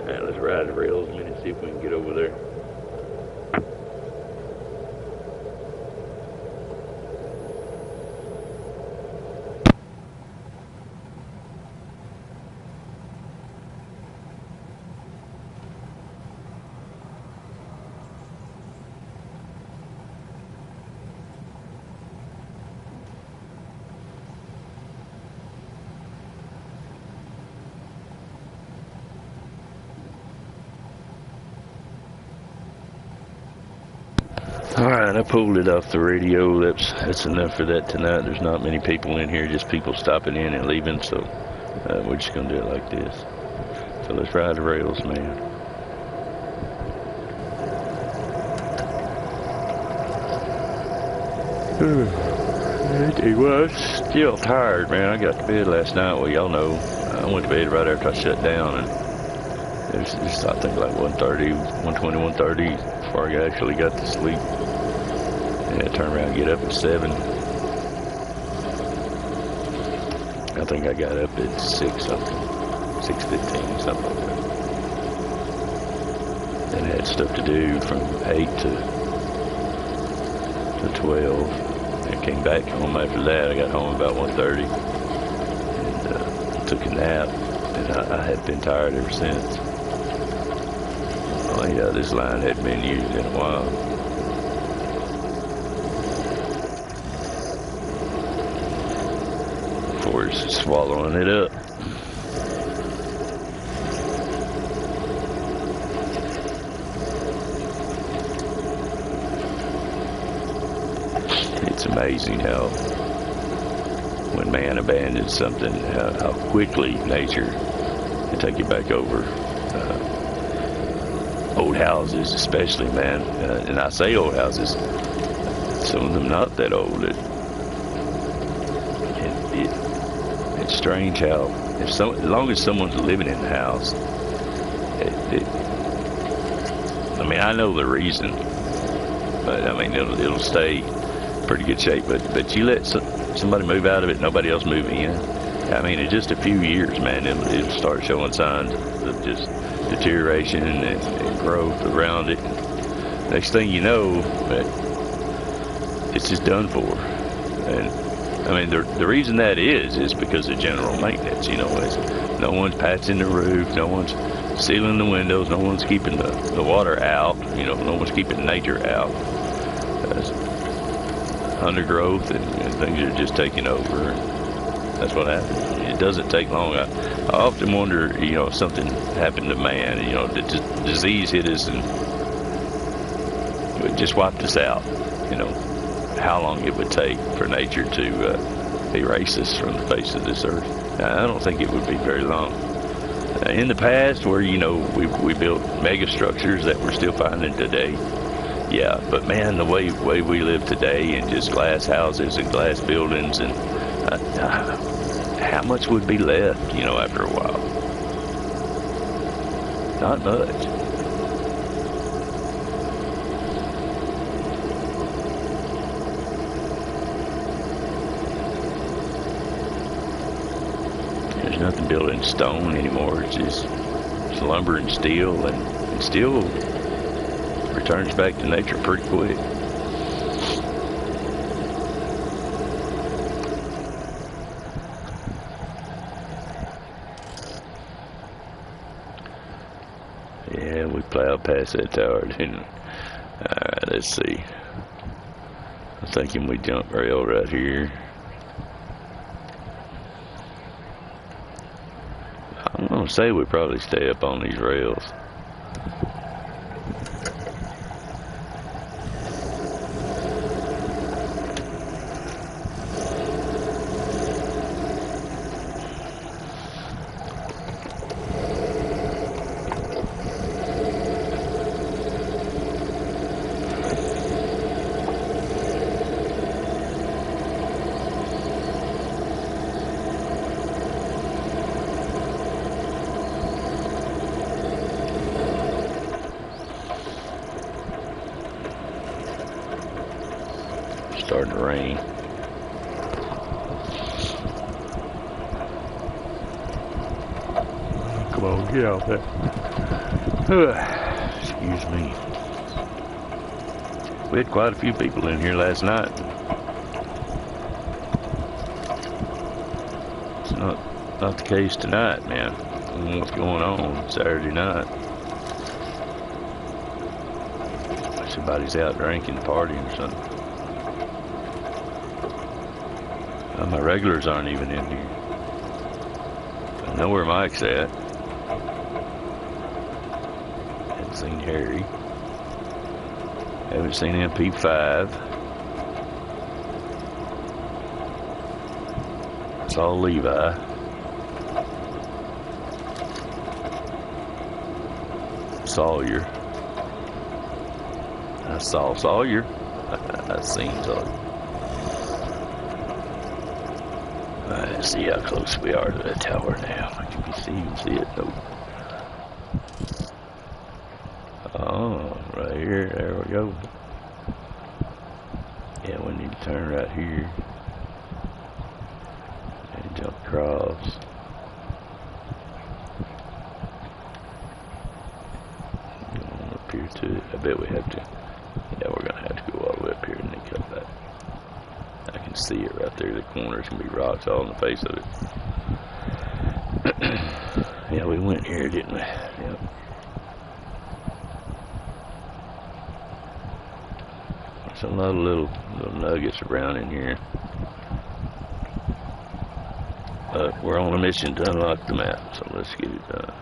Alright, let's ride the rails a minute, see if we can get over there. Alright, I pulled it off the radio. That's enough for that tonight. There's not many people in here, just people stopping in and leaving, so we're just going to do it like this. So let's ride the rails, man. Well, I'm still tired, man. I got to bed last night. Well, y'all know, I went to bed right after I shut down, and it was just, I think, like 1:30, 1:20, 1:30 before I actually got to sleep. And I turned around and get up at 7. I think I got up at 6 something, 6:15, something like that. And I had stuff to do from 8 to 12. I came back home after that. I got home about 1:30 and took a nap, and I had been tired ever since. Oh yeah, this line hadn't been used in a while. Before it's swallowing it up. it's amazing how when man abandons something, how quickly nature can take it back over. Old houses, especially, man, and I say old houses, some of them not that old. It's strange how, as long as someone's living in the house, I mean, I know the reason, but I mean, it'll stay pretty good shape. But you let somebody move out of it, nobody else move in. I mean, in just a few years, man, it'll start showing signs of just deterioration and growth around it. Next thing you know, it's just done for. And I mean, the reason that is because of general maintenance. You know, no one's patching the roof, no one's sealing the windows, no one's keeping the water out. You know, no one's keeping nature out. Undergrowth and things are just taking over. That's what happens. It doesn't take long. I often wonder, you know, if something happened to man, you know, disease hit us and it just wiped us out, you know, how long it would take for nature to erase us from the face of this earth. I don't think it would be very long. In the past, where, you know, we built mega structures that we're still finding today, yeah, but man, the way we live today in just glass houses and glass buildings, and how much would be left, you know, after a while? Not much. There's nothing built in stone anymore. It's lumber and steel, and steel returns back to nature pretty quick. Yeah, we plowed past that tower, didn't we? Alright, let's see. I'm thinking we jump rail right here. I'm gonna say we probably stay up on these rails. Starting to rain. Come on, get out there. Excuse me. We had quite a few people in here last night. It's not the case tonight, man. I don't know what's going on Saturday night. Somebody's out drinking, partying or something. My regulars aren't even in here. I know where Mike's at. Haven't seen Harry. Haven't seen MP5. Saw Levi. Sawyer. I saw Sawyer. I seen Sawyer. Let's see how close we are to that tower now. Can we see it? Nope. Oh, right here. There we go. Yeah, we need to turn right here and jump across. Going up here to it. I bet we have to. Yeah, we're gonna have to go all the way up here and then come back. I can see it right there. The corners can be rocks all in the face of it. Yeah, we went here, didn't we? Yep. There's a lot of little nuggets around in here. But we're on a mission to unlock the map, so let's get it done.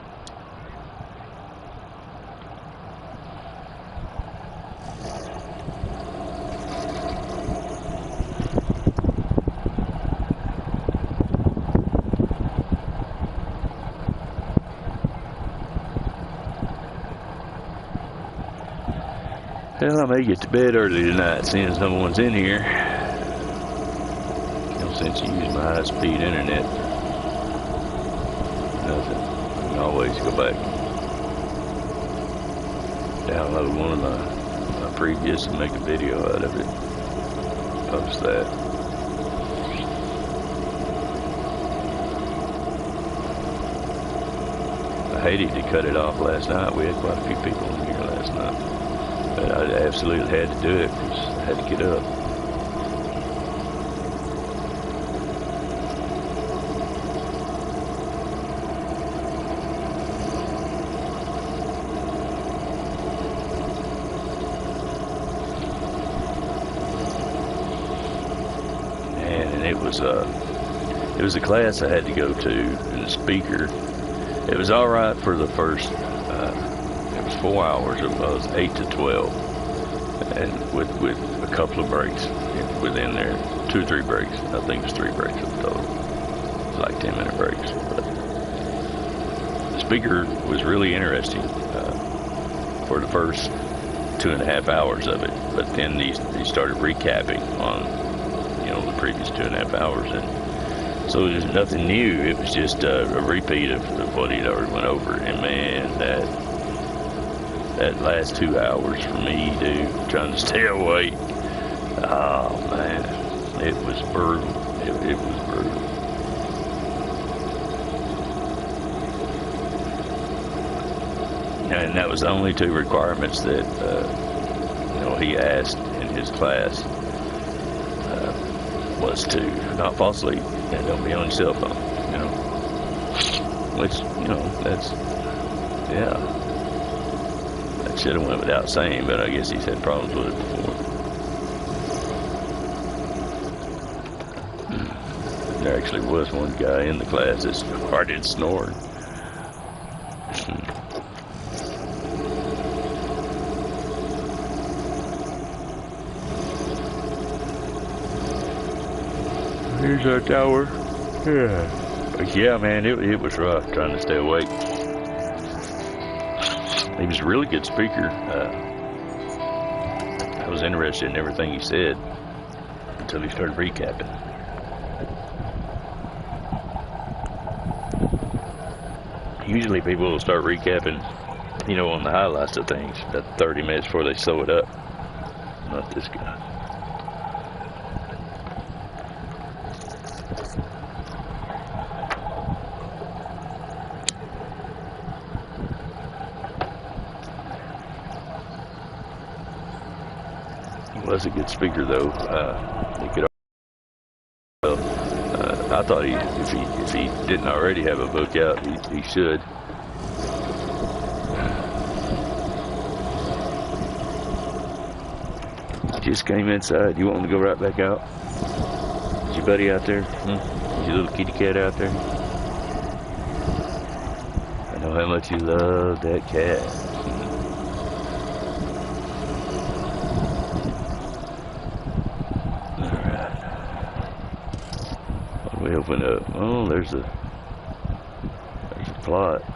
Well, I may get to bed early tonight, since no one's in here. No sense in using my high-speed internet. Nothing. I can always go back, download one of my previous and make a video out of it. Post that. I hated to cut it off last night. We had quite a few people in here last night. But I absolutely had to do it because I had to get up. And it was a class I had to go to, and the speaker, it was all right for the first, it was 4 hours. It was 8 to 12, and with a couple of breaks within there, 2 or 3 breaks. I think it was 3 breaks in total. It was like 10-minute breaks. But the speaker was really interesting for the first 2.5 hours of it, but then he started recapping on the previous 2.5 hours, and so there's nothing new. It was just a repeat of what he'd already went over. And man, that last 2 hours for me, dude, trying to stay awake. Oh man, it was brutal. It was brutal. And that was the only 2 requirements that he asked in his class. Was to not fall asleep and don't be on your cell phone, which, that's, yeah, that should have went without saying, but I guess he's had problems with it before. There actually was one guy in the class that started snoring. Here's our tower. Yeah. But yeah, man, it was rough trying to stay awake. He was a really good speaker. I was interested in everything he said until he started recapping. Usually people will start recapping, on the highlights of things, about 30 minutes before they sew it up. Not this guy. Was a good speaker though. He could. I thought if he didn't already have a book out, he should. Just came inside. You want him to go right back out? Is your buddy out there? Is your little kitty cat out there? I know how much you love that cat. We open up. Oh, there's a plot. I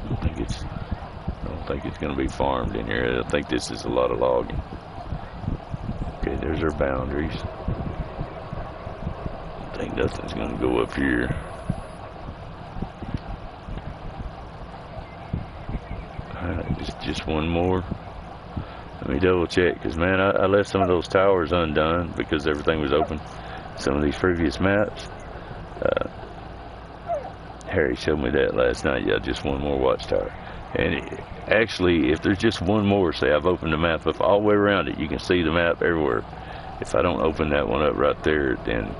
don't think it's going to be farmed in here. I think this is a lot of logging. Okay, there's our boundaries. I think nothing's going to go up here. Alright, just one more. Let me double check, because man, I left some of those towers undone because everything was open. Some of these previous maps. Harry showed me that last night. Yeah, just one more watchtower. And actually, if there's just one more, say I've opened the map up all the way around it, you can see the map everywhere. If I don't open that one up right there, then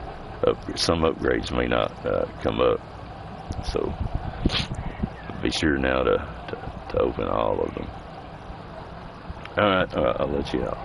some upgrades may not come up. So be sure now to open all of them. Alright, I'll let you out.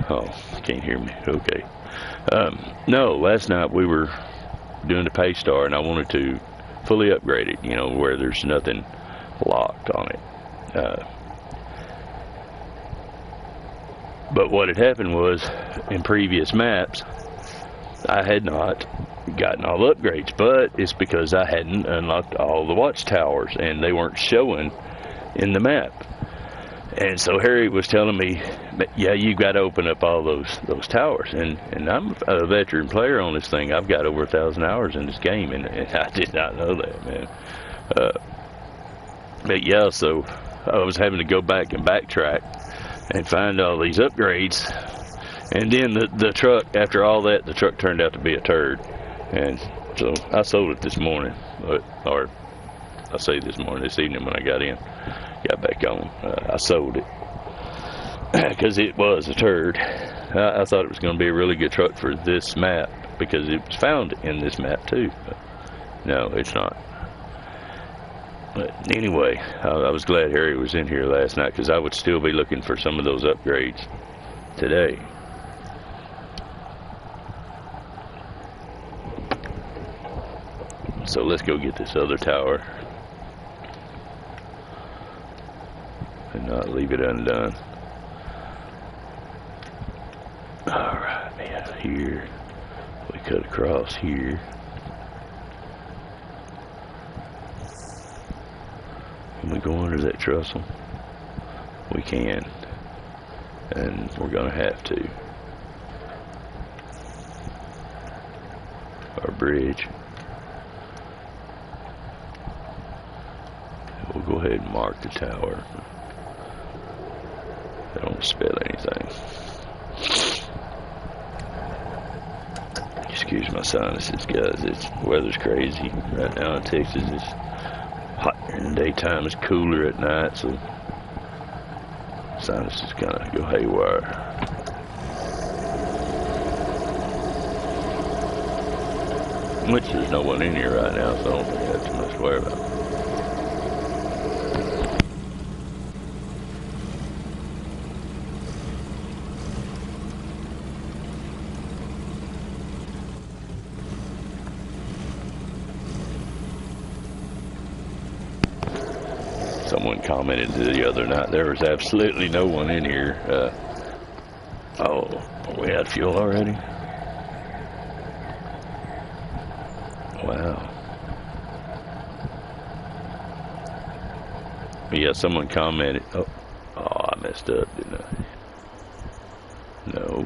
Oh, can't hear me. Okay. No, last night we were doing the pay star, and I wanted to fully upgrade it, where there's nothing locked on it. But what had happened was, in previous maps, I had not gotten all the upgrades, but it's because I hadn't unlocked all the watchtowers, and they weren't showing in the map. And so Harry was telling me, yeah, you've got to open up all those towers. And I'm a veteran player on this thing. I've got over 1,000 hours in this game, and I did not know that, man. But yeah, so I was having to go back and backtrack and find all these upgrades. And then the truck, after all that, the truck turned out to be a turd. And so I sold it this morning. Or I say this morning, this evening when I got back on. I sold it because it was a turd. I thought it was going to be a really good truck for this map because it was found in this map too. But no, it's not. But anyway, I was glad Harry was in here last night because I would still be looking for some of those upgrades today. So let's go get this other tower and not leave it undone. Alright, man, here we cut across here. Can we go under that trestle? We can, and we're gonna have to. Our bridge. We'll go ahead and mark the tower. I don't spell anything. Excuse my sinuses, guys. It's weather's crazy right now in Texas. It's hot in the daytime. It's cooler at night, so sinuses kind of go haywire. Which there's no one in here right now, so I don't think I have too much to worry about. Someone commented the other night there was absolutely no one in here. Oh, we had fuel already? Wow. Yeah, someone commented. Oh, I messed up, didn't I? No.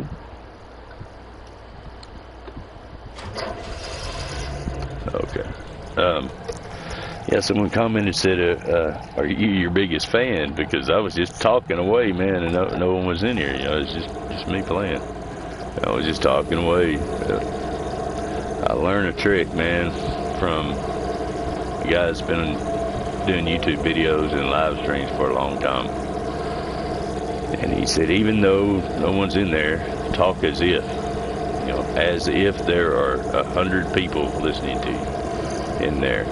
Okay. Yeah, someone commented, said, are you your biggest fan? Because I was just talking away, man, and no one was in here. It's just me playing. I was just talking away. I learned a trick, man, from a guy that's been doing YouTube videos and live streams for a long time. And he said, even though no one's in there, talk as if. As if there are 100 people listening to you in there,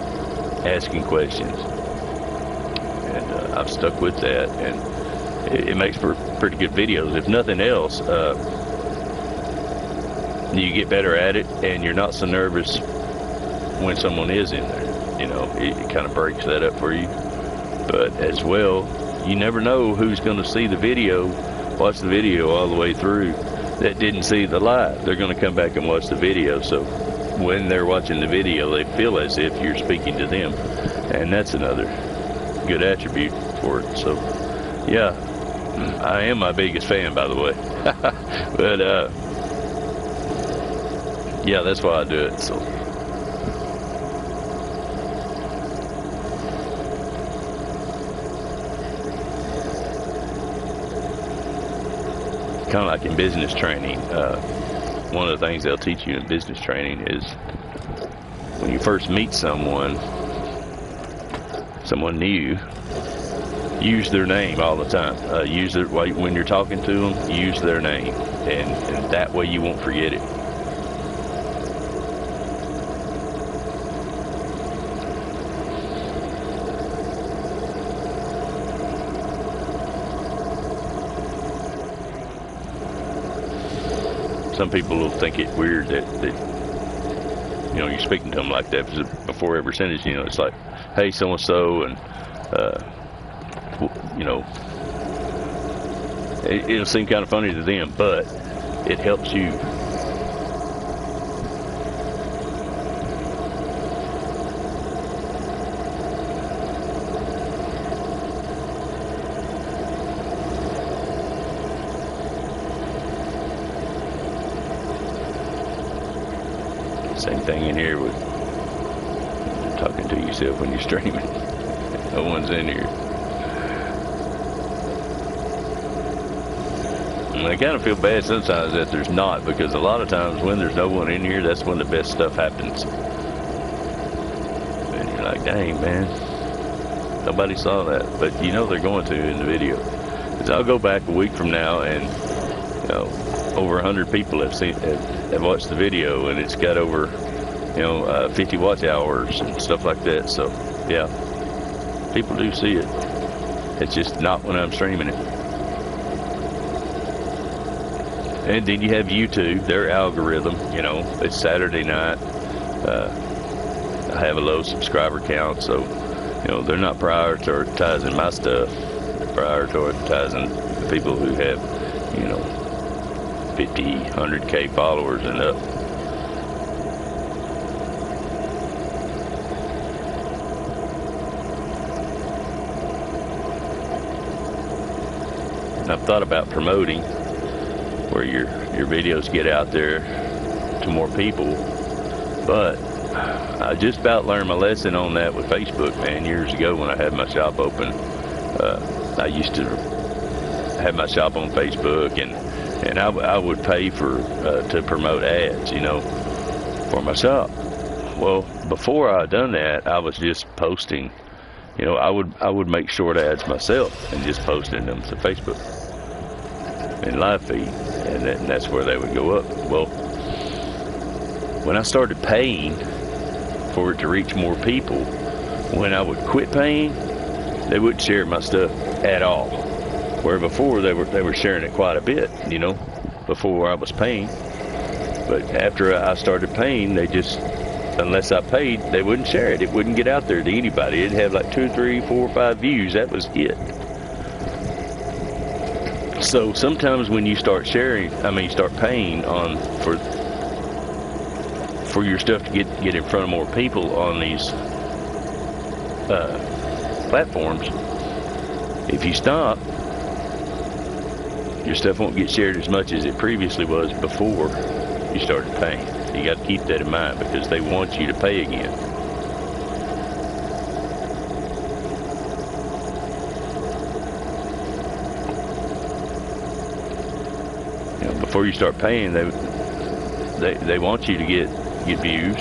asking questions. And I've stuck with that, and it makes for pretty good videos. If nothing else, you get better at it, and you're not so nervous when someone is in there. It kind of breaks that up for you. But as well, you never know who's going to see the video, watch the video all the way through, that didn't see the live. They're going to come back and watch the video. So when they're watching the video, they feel as if you're speaking to them. And that's another good attribute for it. So, yeah, I am my biggest fan, by the way. But, yeah, that's why I do it. So. Kind of like in business training, one of the things they'll teach you in business training is when you first meet someone new, use their name all the time. Use it when you're talking to them, use their name, and that way you won't forget it. some people will think it weird that you know, you're speaking to them like that before every sentence. You know, it's like, hey, so and so, and you know, it'll seem kind of funny to them, but it helps you. Same thing in here with talking to yourself when you're streaming. No one's in here. And I kind of feel bad sometimes that there's not, because a lot of times when there's no one in here, that's when the best stuff happens. And you're like, dang, man, nobody saw that. But you know they're going to in the video. Because I'll go back a week from now and, you know, over 100 people have watched the video, and it's got over, you know, 50 watch hours and stuff like that. So yeah, people do see it. It's just not when I'm streaming it. And then you have YouTube, their algorithm. You know, it's Saturday night. I have a low subscriber count, so you know they're not prioritizing my stuff. They're prioritizing the people who have, you know, 50, 100K followers and up. And I've thought about promoting where your videos get out there to more people, but I just about learned my lesson on that with Facebook, man. Years ago when I had my shop open, I used to have my shop on Facebook, and I would pay for to promote ads, you know, for my shop. Well, before I done that, I was just posting, you know, I would make short ads myself and just posting them to Facebook in live feed, and that's where they would go up. Well, when I started paying for it to reach more people, when I would quit paying, they wouldn't share my stuff at all. Where before they were sharing it quite a bit, you know, before I was paying. But after I started paying, they just, unless I paid, they wouldn't share it. It wouldn't get out there to anybody. It'd have like 2, 3, 4, 5 views. That was it. So sometimes when you start sharing, start paying for your stuff to get in front of more people on these platforms, if you stop, your stuff won't get shared as much as it previously was before you started paying. You got to keep that in mind, because they want you to pay again. You know, before you start paying, they want you to get views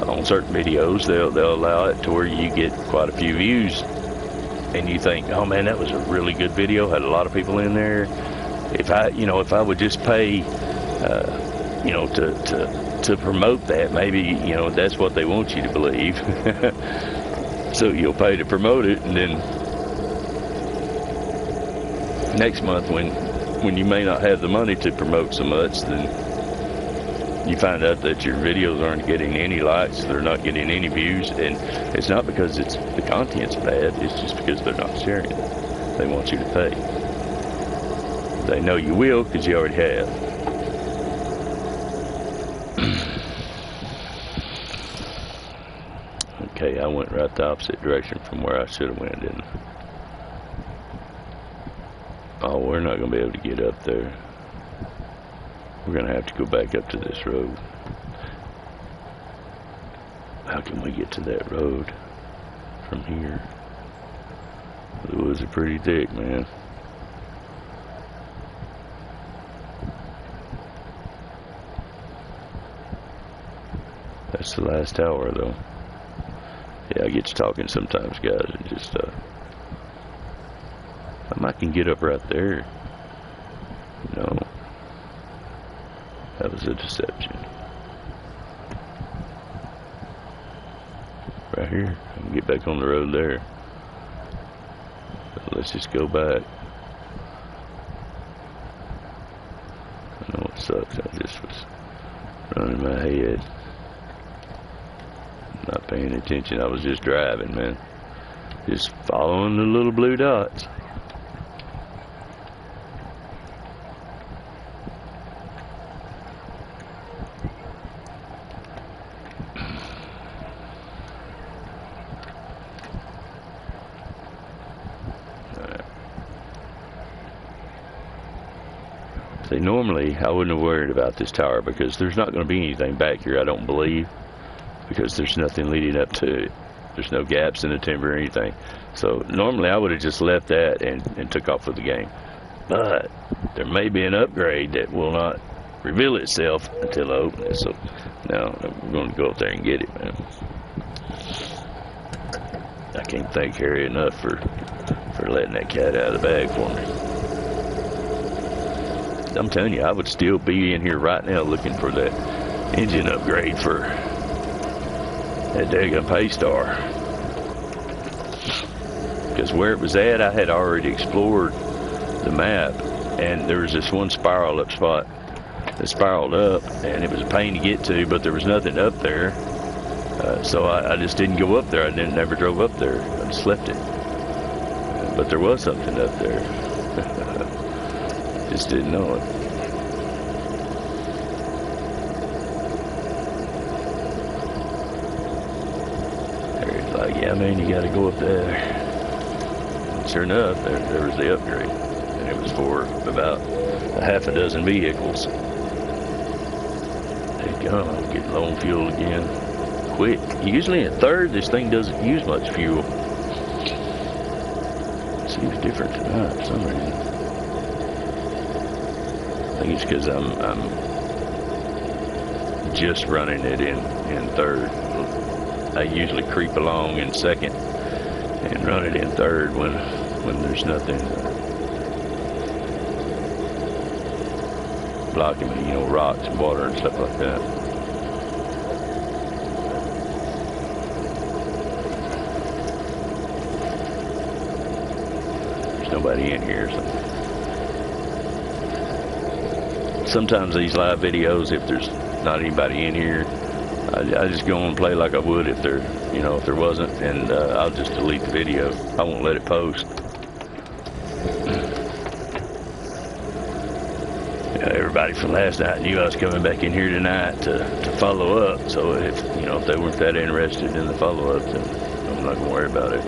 on certain videos. They'll allow it to where you get quite a few views. And you think, oh man, that was a really good video, had a lot of people in there. If I would just pay, you know, to promote that, maybe, you know, that's what they want you to believe. So you'll pay to promote it, and then next month when you may not have the money to promote so much, then you find out that your videos aren't getting any likes, they're not getting any views, and it's not because the content's bad, it's just because they're not sharing it. They want you to pay. They know you will, because you already have. Okay, I went right the opposite direction from where I should have went, didn't I? Oh, we're not going to be able to get up there. We're going to have to go back up to this road. How can we get to that road from here? The woods are pretty thick, man. That's the last tower, though. Yeah, I get to talking sometimes, guys, and just, I can get up right there. No. That was a deception. Right here. I can get back on the road there. So let's just go back. I know it's sucks. I just was running my head, not paying attention. I was just driving, man. Just following the little blue dots. See, normally I wouldn't have worried about this tower because there's not going to be anything back here, I don't believe, because there's nothing leading up to it. There's no gaps in the timber or anything. So normally I would have just left that and took off with the game. But there may be an upgrade that will not reveal itself until I open it. So now we're going to go up there and get it, man. I can't thank Harry enough for letting that cat out of the bag for me. I'm telling you, I would still be in here right now looking for that engine upgrade for that daggone Paystar. Because where it was at, I had already explored the map, and there was this one spiral up spot that spiraled up, and it was a pain to get to, but there was nothing up there. So I just didn't go up there. I never drove up there. I just left it. But there was something up there. Just didn't know it. Harry's like, yeah, man, you got to go up there. And sure enough, there was the upgrade. And it was for about a half a dozen vehicles. There you go. I'm getting low on fuel again. Quick. Usually at third, this thing doesn't use much fuel. It seems different tonight for some reason. I think it's because I'm just running it in third. I usually creep along in second and run it in third when there's nothing blocking me, you know, rocks and water and stuff like that. There's nobody in here, so. Sometimes these live videos, if there's not anybody in here, I just go and play like I would if there wasn't, and I'll just delete the video. I won't let it post. Everybody from last night knew I was coming back in here tonight to follow up. So if they weren't that interested in the follow up, then I'm not gonna worry about it.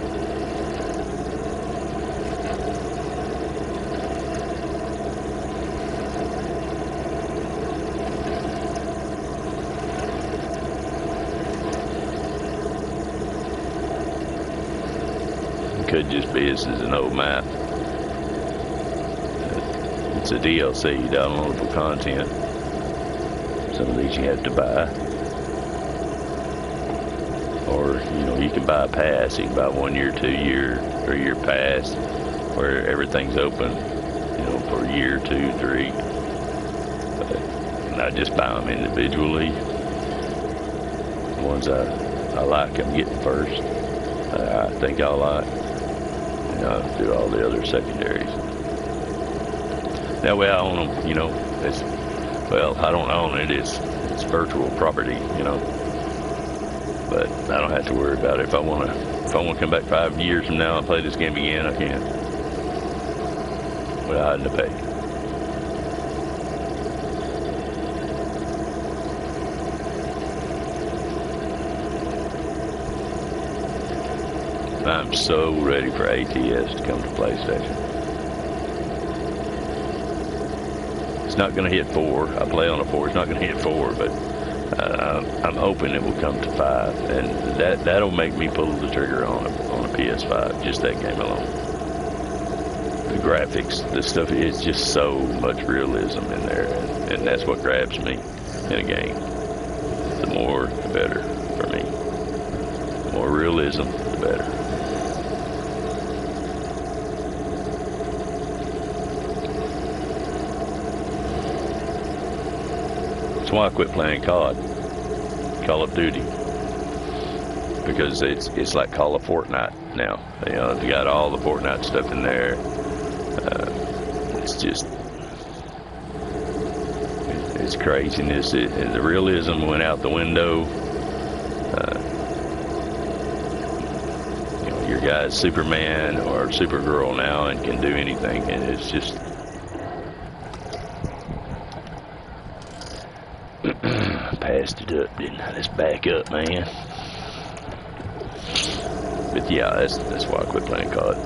Could just be this is an old map. It's a DLC, downloadable content. Some of these you have to buy, or you can buy a pass. You can buy 1 year, 2 year, 3 year pass, where everything's open, for a year, 2, 3. And I just buy them individually. The ones I like, I'm getting first. I think I'll like. Do all the other secondaries. That way I own them, I don't own it, it's virtual property, but I don't have to worry about it. If I want to come back 5 years from now and play this game again, I can, without having to pay. I'm so ready for ATS to come to PlayStation. It's not going to hit 4. I play on a 4. It's not going to hit 4, but I'm hoping it will come to 5, and that'll make me pull the trigger on a PS5. Just that game alone. The graphics, the stuff, it's just so much realism in there, and that's what grabs me in a game. The more, the better for me. The more realism, the better. That's why I quit playing Call of Duty, because it's like Call of Fortnite now. They got all the Fortnite stuff in there. It's just it's craziness. The realism went out the window. You know, your guy's Superman or Supergirl now and can do anything, and it's just passed it up, didn't I? Let's back up, man. But yeah, that's why I quit playing COD.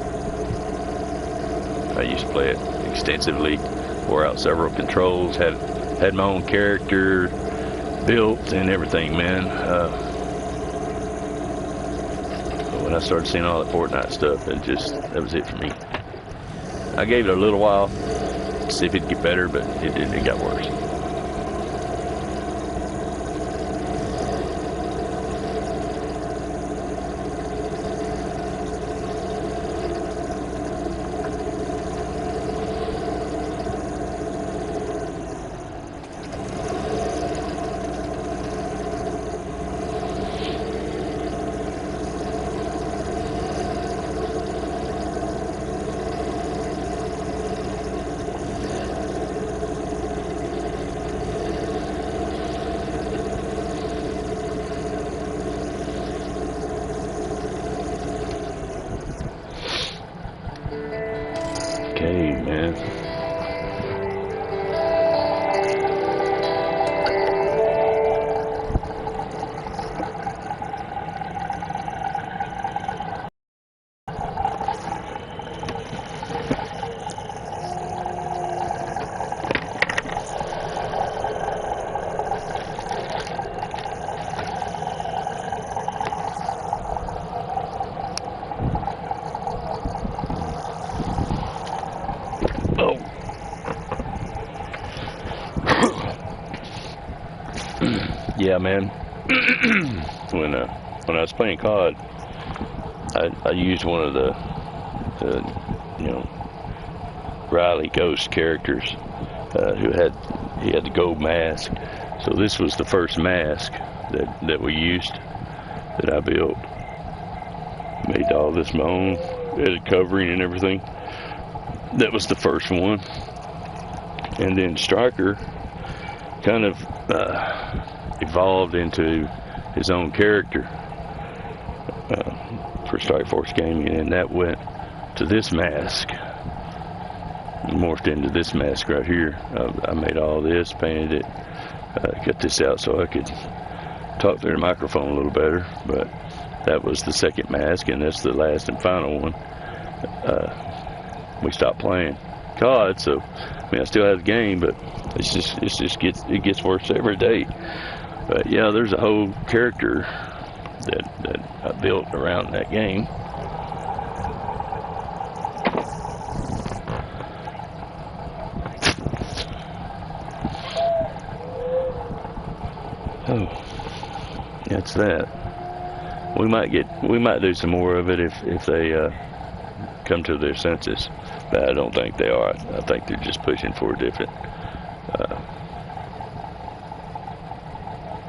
I used to play it extensively, wore out several controls, had my own character built and everything, man. But when I started seeing all that Fortnite stuff, that was it for me. I gave it a little while to see if it'd get better, but it didn't. It got worse. Okay, man. Oh. Yeah, man. when I was playing COD, I used one of the Riley Ghost characters who had the gold mask. So this was the first mask that we used, that I built. Made all this my own, added covering and everything. That was the first one. And then Stryker kind of evolved into his own character for Stryke Force Gaming, and that went to this mask, morphed into this mask right here. I made all this, painted it, cut this out so I could talk through the microphone a little better, but that was the second mask, and that's the last and final one. We stopped playing COD, so I mean I still have the game, but it gets worse every day. But yeah, there's a whole character that I built around that game. Oh, that's that. We might do some more of it if they come to their senses, but I don't think they are. I think they're just pushing for a different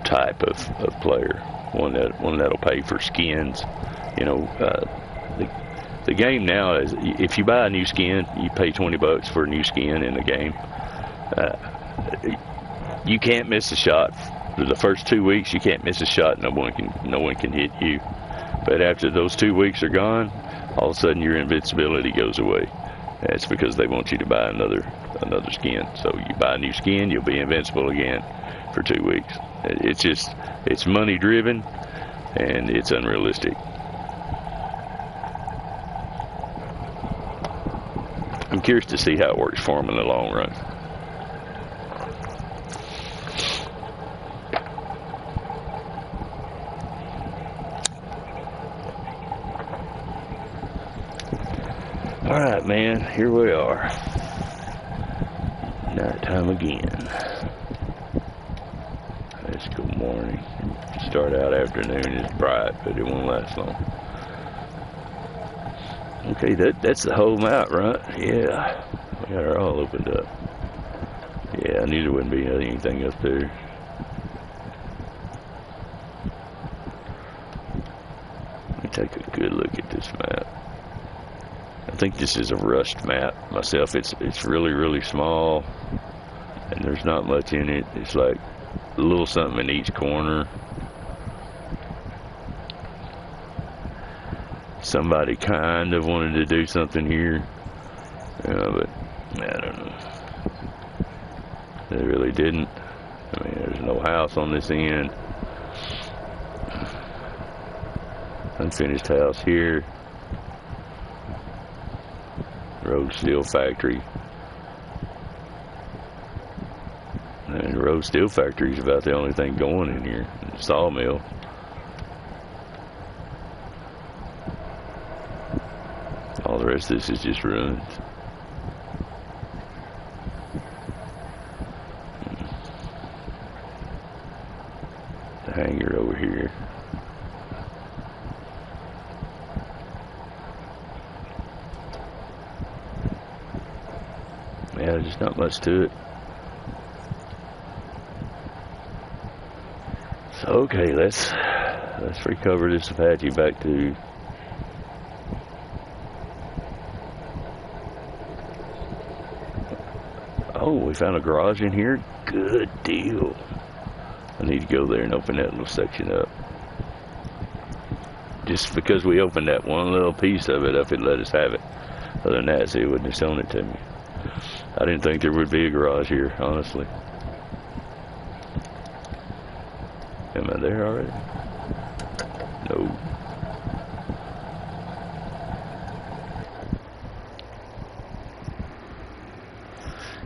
type of player, one that'll pay for skins. You know, the game now is, if you buy a new skin, you pay $20 for a new skin in the game. You can't miss a shot. For the first 2 weeks, you can't miss a shot. No one can hit you. But after those 2 weeks are gone, all of a sudden your invincibility goes away. That's because they want you to buy another skin. So you buy a new skin, you'll be invincible again for 2 weeks. It's money driven, and it's unrealistic. I'm curious to see how it works for them in the long run. Alright, man, here we are. Nighttime again. It's good morning. Start out afternoon, it's bright, but it won't last long. Okay, that's the whole map, right? Yeah. We got her all opened up. Yeah, I knew there wouldn't be anything up there. Let me take a good look at this map. I think this is a rushed map myself. It's really, really small. and there's not much in it. It's like a little something in each corner. Somebody kind of wanted to do something here, but I don't know. They really didn't. I mean, there's no house on this end. Unfinished house here. Road steel factory. And the road steel factory is about the only thing going in here. The sawmill. All the rest of this is just ruins. The hangar over here. Yeah, there's just not much to it. So okay, let's recover this Apache back to oh, we found a garage in here? Good deal. I need to go there and open that little section up. Just because we opened that one little piece of it up, it let us have it. Other than that, see, it wouldn't have shown it to me. I didn't think there would be a garage here, honestly. Am I there already? No.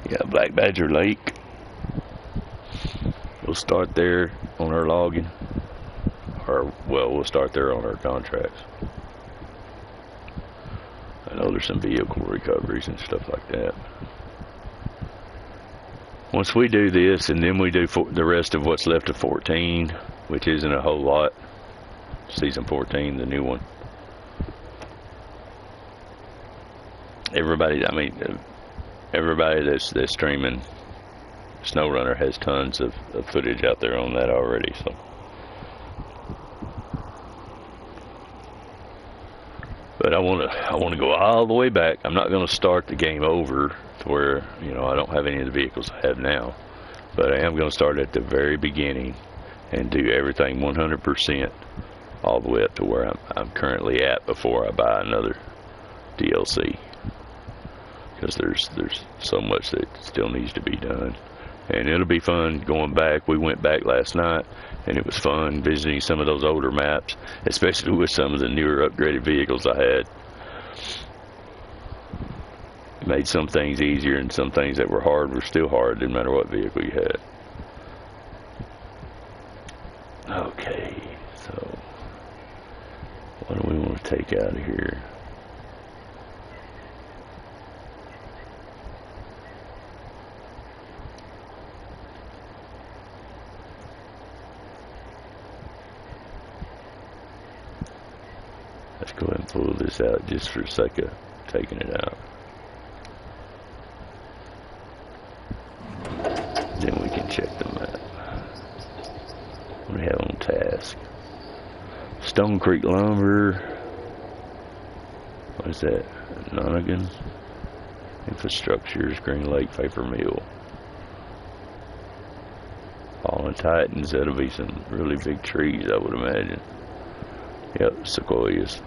Yeah, Black Badger Lake. We'll start there on our logging. Or, well, we'll start there on our contracts. I know there's some vehicle recoveries and stuff like that. Once we do this, and then we do the rest of what's left of 14, which isn't a whole lot. Season 14, the new one. Everybody that's streaming SnowRunner has tons of footage out there on that already. So, but I want to go all the way back. I'm not going to start the game over to where, you know, I don't have any of the vehicles I have now, but I am going to start at the very beginning and do everything 100% all the way up to where I'm currently at before I buy another DLC, because there's so much that still needs to be done. And it'll be fun going back. We went back last night, and it was fun visiting some of those older maps, especially with some of the newer upgraded vehicles I had. It made some things easier, and some things that were hard were still hard, didn't matter what vehicle you had. Okay, so what do we want to take out of here? Let's go ahead and pull this out just for the sake of taking it out. Then we can check the map. What do we have on task? Stone Creek Lumber. What is that? Nonagon. Infrastructures, Green Lake Paper Mill. Fallen Titans, that'll be some really big trees, I would imagine. Yep, sequoias.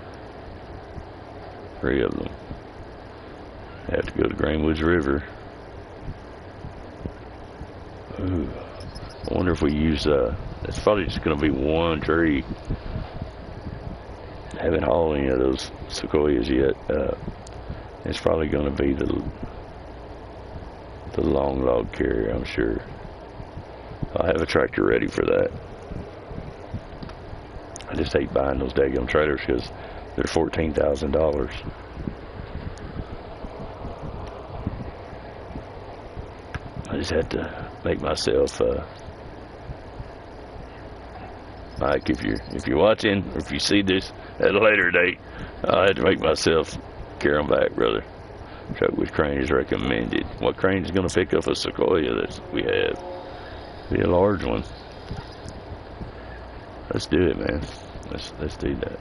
3 of them. Have to go to Greenwoods River. Ooh. I wonder if we use, it's probably just going to be one tree. I haven't hauled any of those sequoias yet. It's probably going to be the long log carrier, I'm sure. I'll have a tractor ready for that. I just hate buying those daggone trailers because they're $14,000. I just had to make myself, Mike, if you're watching, or if you see this at a later date, I had to make myself carry them back, brother. Truck with crane is recommended. What crane is going to pick up a sequoia that we have? Be a large one. Let's do it, man. Let's do that.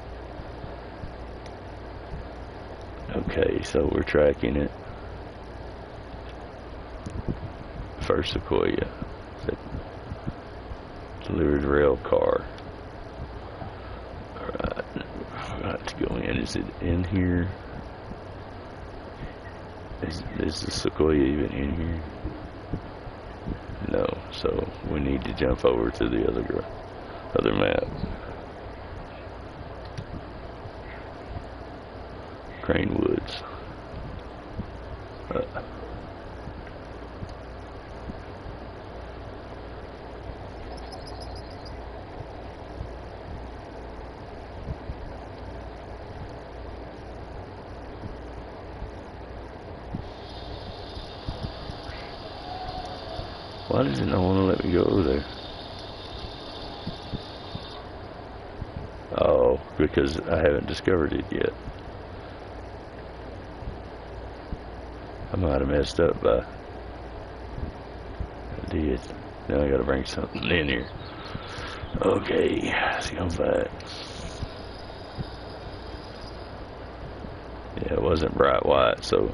Okay, so we're tracking it. first Sequoia. Delivered rail car. Alright, right to go in. Is it in here? Is the Sequoia even in here? No, so we need to jump over to the other map. Crane Woods. Why does it not want to let me go over there? Oh, because I haven't discovered it yet. I might have messed up by... I did. Now I gotta bring something in here. Okay, let's go back. Yeah, it wasn't bright white, so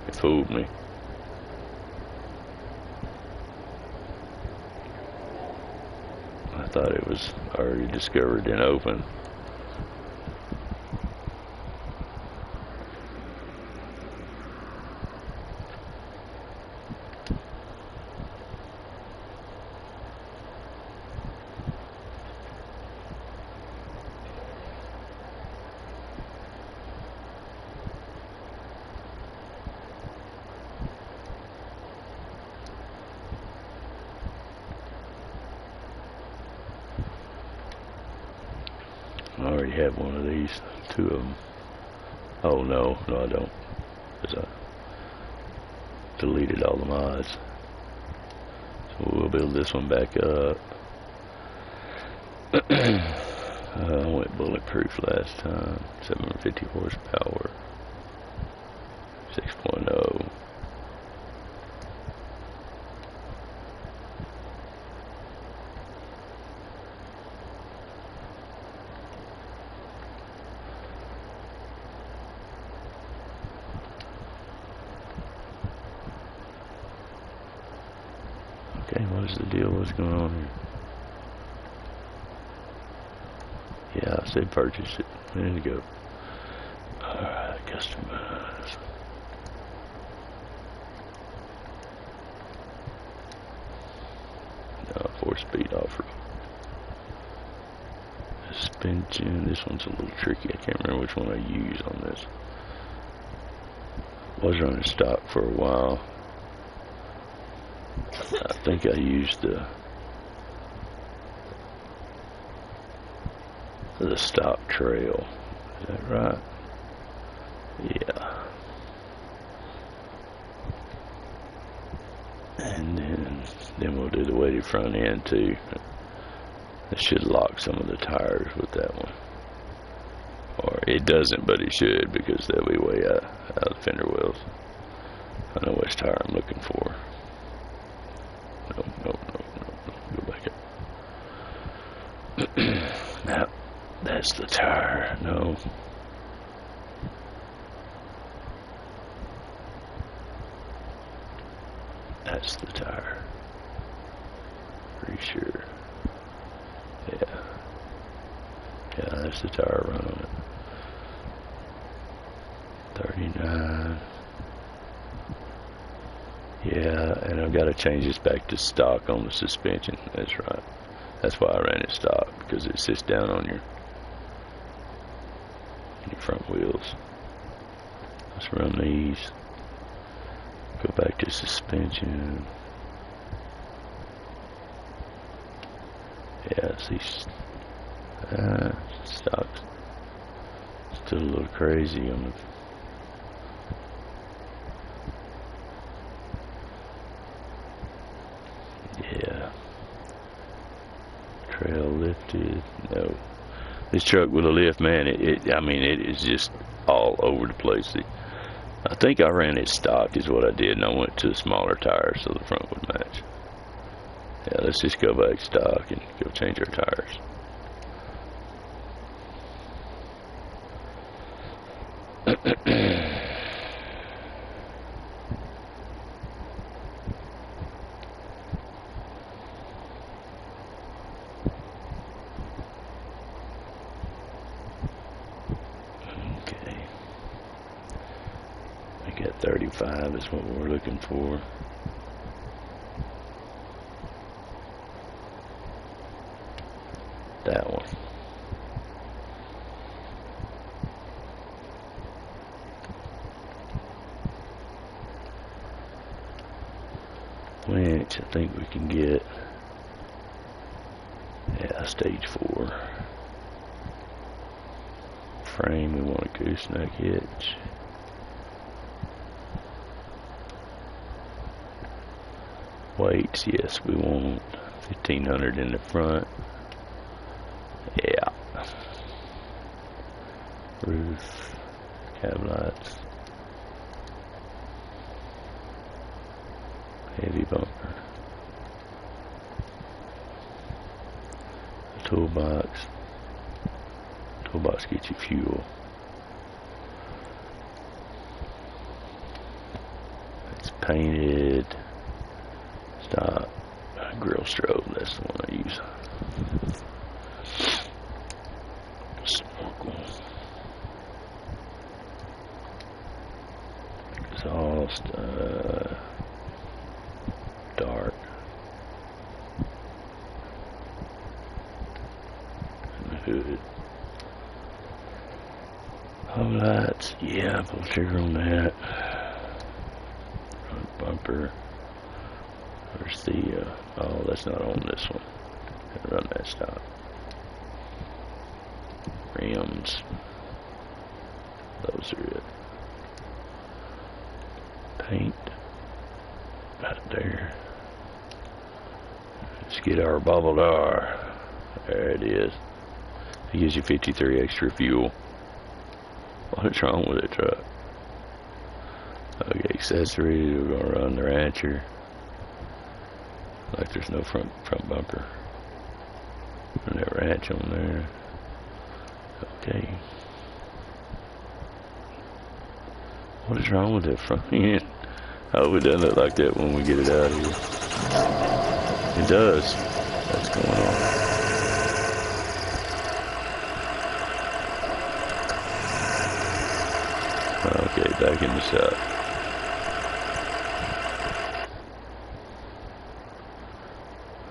it fooled me. I thought it was already discovered and open. I already have one of these, 2 of them. Oh no, I don't, because I deleted all the mods. So we'll build this one back up. I went bulletproof last time, 750 horsepower, 6.0. Okay, what is the deal? What's going on here? Yeah, I said purchase it a minute ago. Alright, customize. No, 4-speed off-road. Suspension. This one's a little tricky. I can't remember which one I use on this. Was running stock for a while. I think I used the stock trail. Is that right? Yeah. And then we'll do the weighted front end too. It should lock some of the tires with that one. Or it doesn't, but it should, because they'll be way out of the fender wells. I know which tire I'm looking for. No. Go back up. Now, that's the tire. No. That's the tire. Pretty sure. Yeah. Yeah, that's the tire run on it. 39. Yeah, and I've got to change this back to stock on the suspension. That's right. That's why I ran it stock, because it sits down on your front wheels. Let's run these. Go back to suspension. Yeah, see, stock's still a little crazy on the. Yeah. Trail lifted. No. This truck with a lift, man, I mean, it is just all over the place. I think I ran it stock is what I did, and I went to smaller tires so the front would match. Yeah, let's just go back stock and go change our tires. Got 35 is what we're looking for. That one. Winch, I think we can get. Yeah, stage 4. Frame, we want a gooseneck hitch. Weights, yes, we want 1500 in the front. Yeah. Roof, cab lights, heavy bumper, toolbox. Toolbox gets you fuel. It's painted. Stop. Grill strobe, that's the one I use. Snorkel. Exhaust, dark. And the hood. Lights, yeah, pull the trigger on that. Front bumper. Where's the, oh, that's not on this one. Gotta run that stop. Rims. Those are it. Paint. Right there. Let's get our bubbled R. There it is. It gives you 53 extra fuel. What's wrong with the truck? Okay, accessories, we're gonna run the Rancher. Like there's no front bumper. Run that Ranch on there. Okay. What is wrong with that front end? I hope it doesn't look like that when we get it out of here. It does. That's going on. Okay, back in the shop.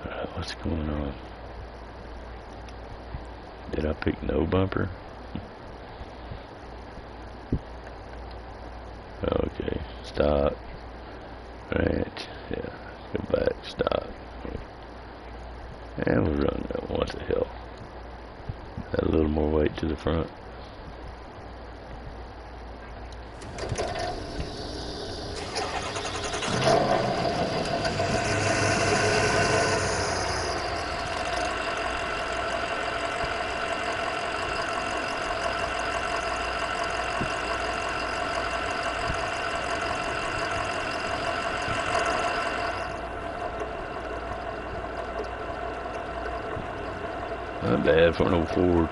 Alright, what's going on? Did I pick no bumper? Okay, stop. Ranch, yeah, go back, stop. And we'll run that. What the hell? Add a little more weight to the front. Not bad for an old Ford.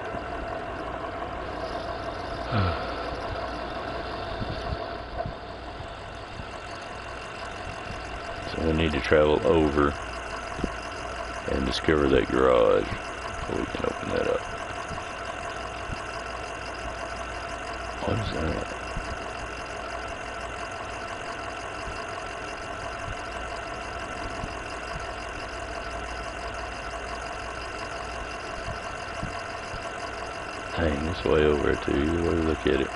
So we need to travel over and discover that garage so we can open that up. What is that? Dang, it's way over there too, the way we look at it.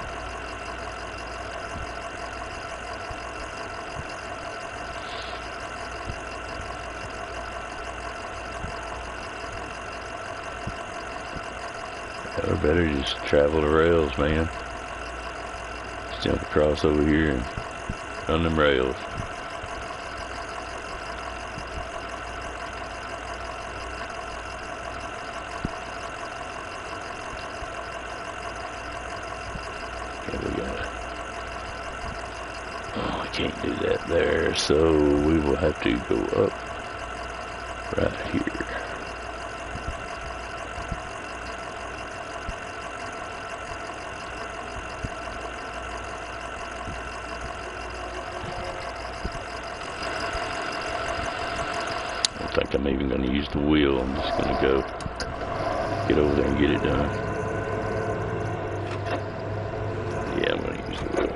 Yeah, we better just travel the rails, man. Just jump across over here and run them rails. Can't do that there, so we will have to go up right here. I don't think I'm even going to use the wheel. I'm just going to go get over there and get it done. Yeah, I'm going to use the wheel.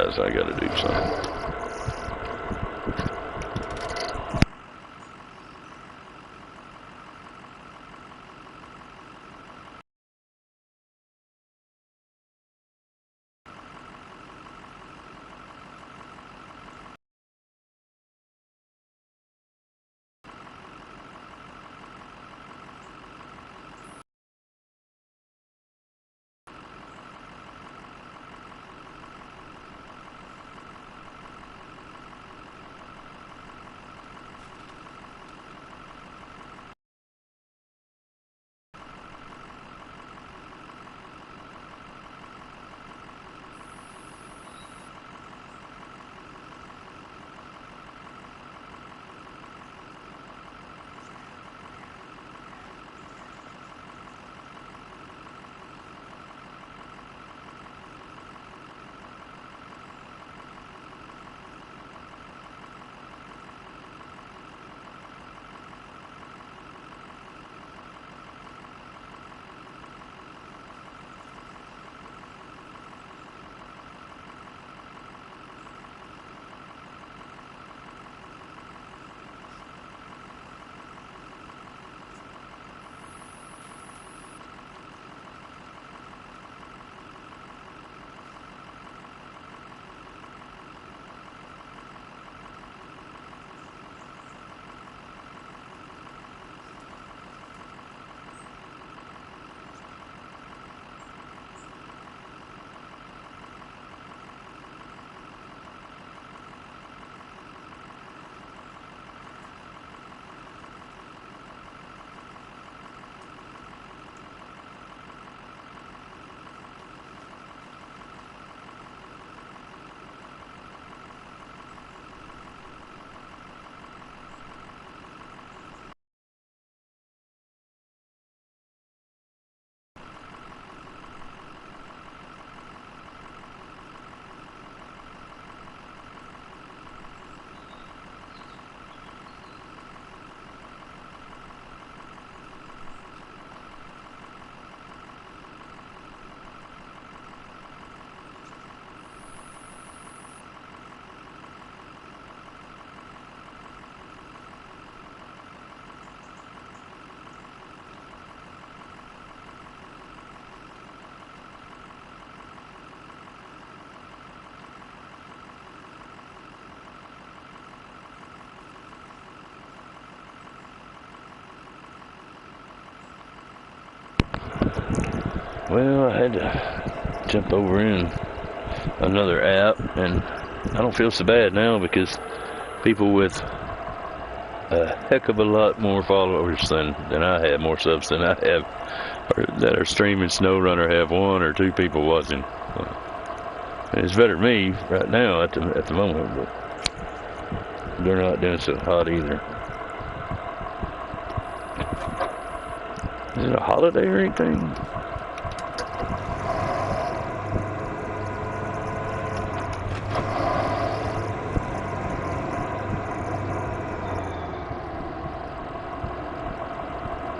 guys, I gotta do something. Well, I had to jump over in another app, and I don't feel so bad now because people with a heck of a lot more followers than I have, more subs than I have, that are streaming SnowRunner have 1 or 2 people watching. And it's better than me right now at the moment, but they're not doing so hot either. Is it a holiday or anything?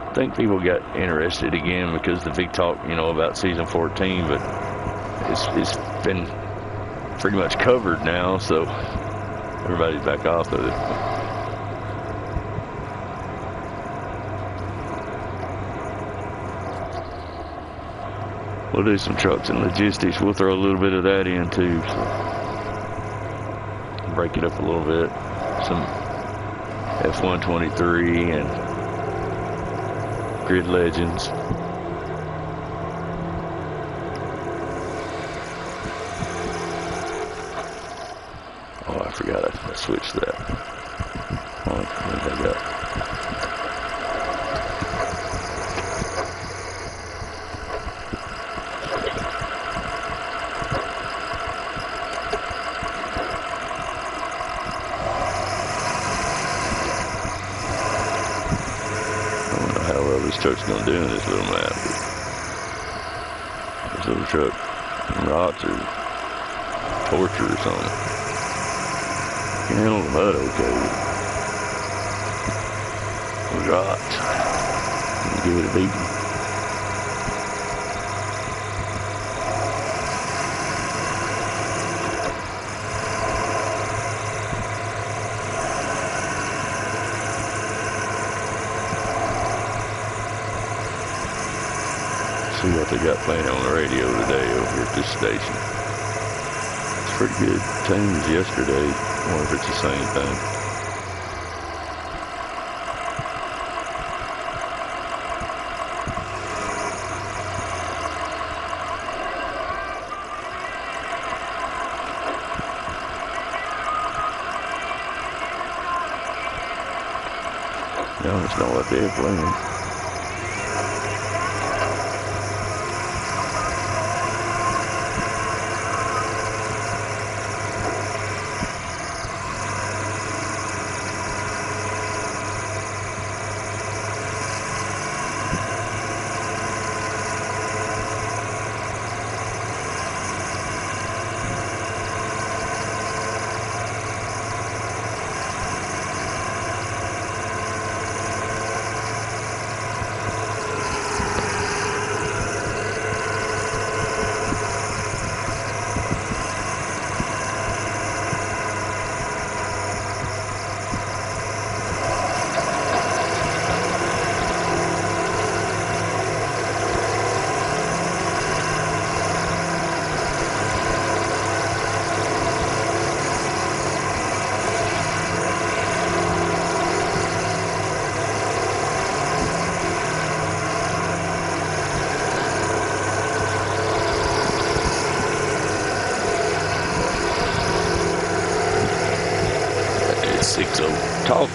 I think people got interested again because the big talk, about season 14, but it's been pretty much covered now, so everybody's back off of it. We'll do some trucks and logistics. We'll throw a little bit of that in too, so break it up a little bit. Some F-123 and Grid Legends. Oh, I forgot I switched that. Oh, what did I got? This truck's gonna do in this little map. This little truck rots or torture or something. You can handle the mud okay. It rots. Give it a beating. See what they got playing on the radio today over here at this station. It's pretty good tunes yesterday. I wonder if it's the same thing. No, it's not what they're playing. Talk.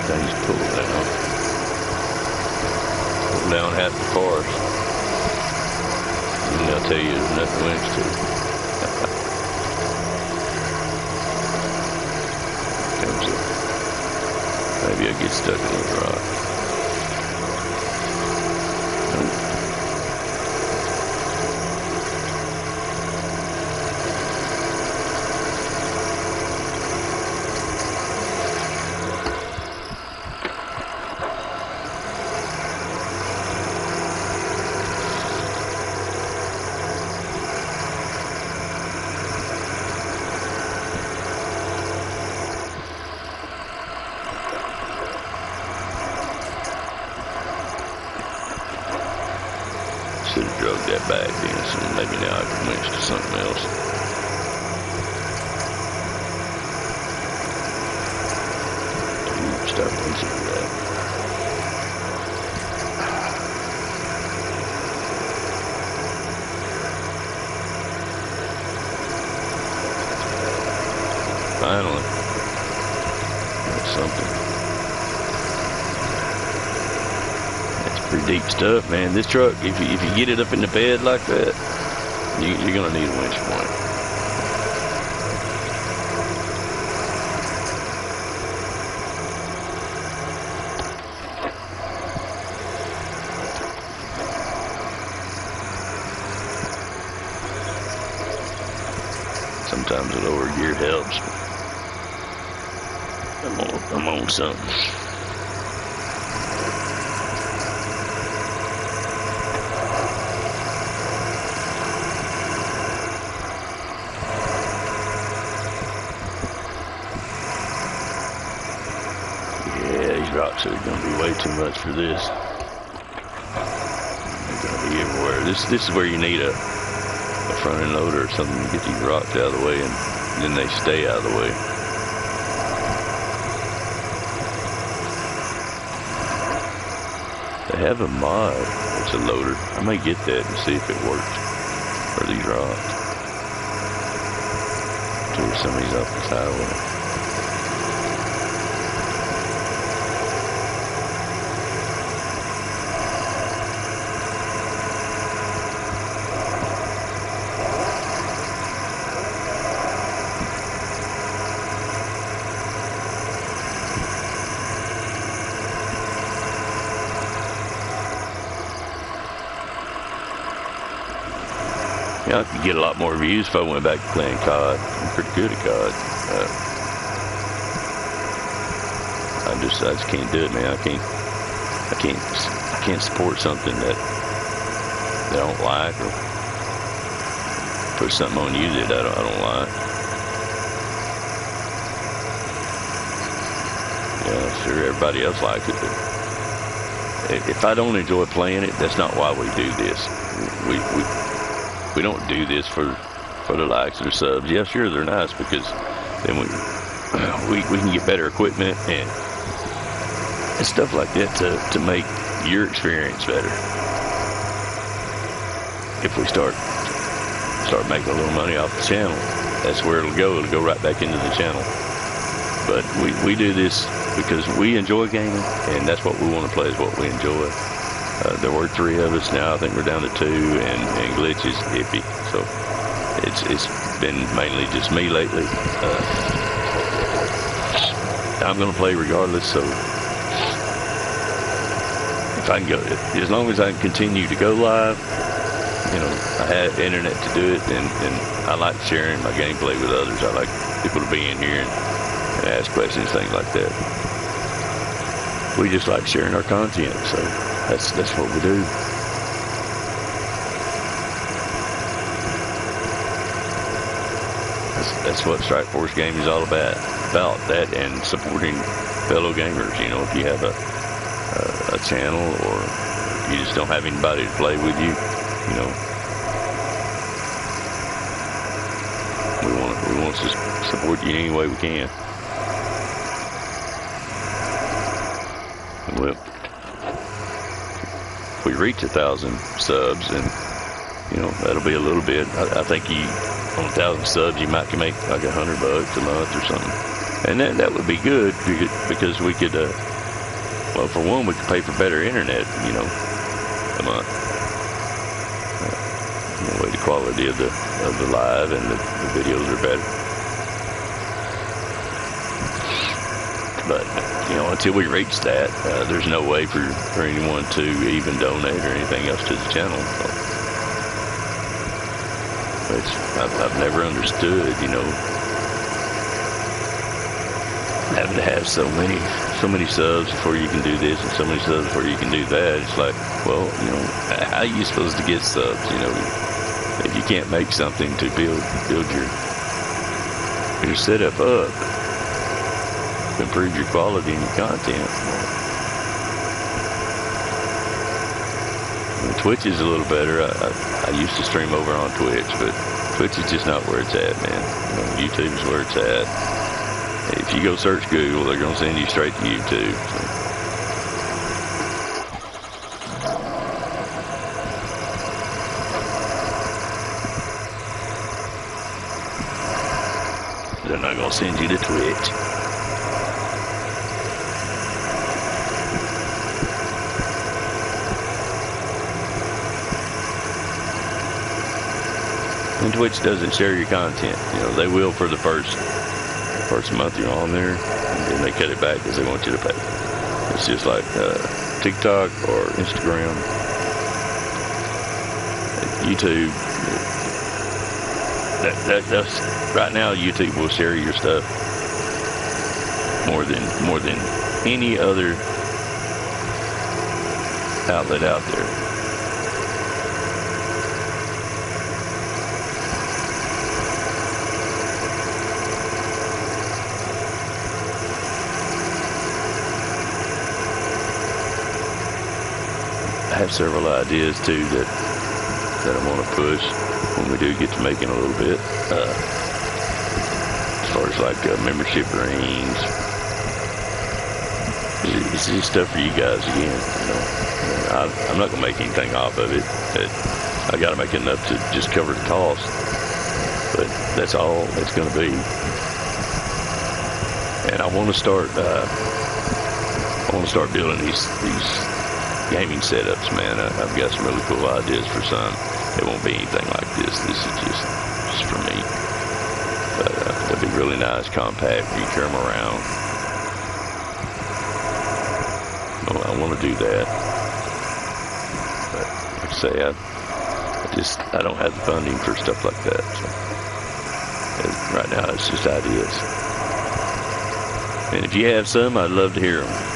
Things pull down. Pull down half the cars. And they'll tell you there's nothing winch to it. Comes up. Maybe I get stuck in those rocks. Should have drug that back then, so maybe now I can winch to something else. Start winching to that. Finally, got something. Pretty deep stuff, man. This truck, if you get it up in the bed like that, you're gonna need a winch for it. Sometimes the lower gear helps. I'm on something. Rocks are going to be way too much for this. They're going to be everywhere. This is where you need a front end loader or something to get these rocks out of the way, and then they stay out of the way. They have a mod. It's a loader. I may get that and see if it works for these rocks. Took some of these off this highway. I could get a lot more views if I went back to playing COD. I'm pretty good at COD. I just can't do it, man. I can't support something that they don't like, or put something on you that I don't like. Yeah, sure, everybody else likes it, but if I don't enjoy playing it, that's not why we do this. We don't do this for the likes or the subs. Yeah, sure, they're nice because then we can get better equipment and stuff like that to make your experience better. If we start making a little money off the channel, that's where it'll go. It'll go right back into the channel. But we do this because we enjoy gaming, and that's what we want to play, is what we enjoy. There were 3 of us. Now I think we're down to 2, and Glitch is iffy. So it's been mainly just me lately. I'm going to play regardless, so if I can go, as long as I can continue to go live, you know, I have internet to do it, and I like sharing my gameplay with others. I like people to be in here and ask questions, things like that. We just like sharing our content, so that's what we do. That's what Stryke Force Gaming is all about that, and supporting fellow gamers. You know, if you have a channel, or you just don't have anybody to play with you, you know, we want to support you any way we can. Well, if we reach 1,000 subs, and you know, that'll be a little bit. I think on 1,000 subs, you might can make like $100 a month or something, and that would be good because we could. Well, for one, we could pay for better internet, you know, a month. The way the quality of the live and the videos are better. But you know, until we reach that, there's no way for anyone to even donate or anything else to the channel. So I've never understood, you know, having to have so many subs before you can do this, and so many subs before you can do that. It's like, well, you know, how are you supposed to get subs? You know, if you can't make something to build your setup up, improve your quality and your content. And Twitch is a little better. I used to stream over on Twitch, but Twitch is just not where it's at, man. You know, YouTube is where it's at. If you go search Google, they're going to send you straight to YouTube. So they're not going to send you to Twitch. And Twitch doesn't share your content. You know, they will for the first month you're on there, and then they cut it back because they want you to pay. It's just like TikTok or Instagram, YouTube. That's right now. YouTube will share your stuff more than any other outlet out there. I have several ideas too that I want to push when we do get to making a little bit. As far as like membership rings, it's just stuff for you guys again. You know, I'm not gonna make anything off of it. I got to make enough to just cover the cost, but that's all it's gonna be. And I want to start. Building these gaming setups, man. I've got some really cool ideas for some. It won't be anything like this. This is just for me. But they'll be really nice, compact. You carry them around. Well, I want to do that. But like I say, I don't have the funding for stuff like that. So right now, it's just ideas. And if you have some, I'd love to hear them.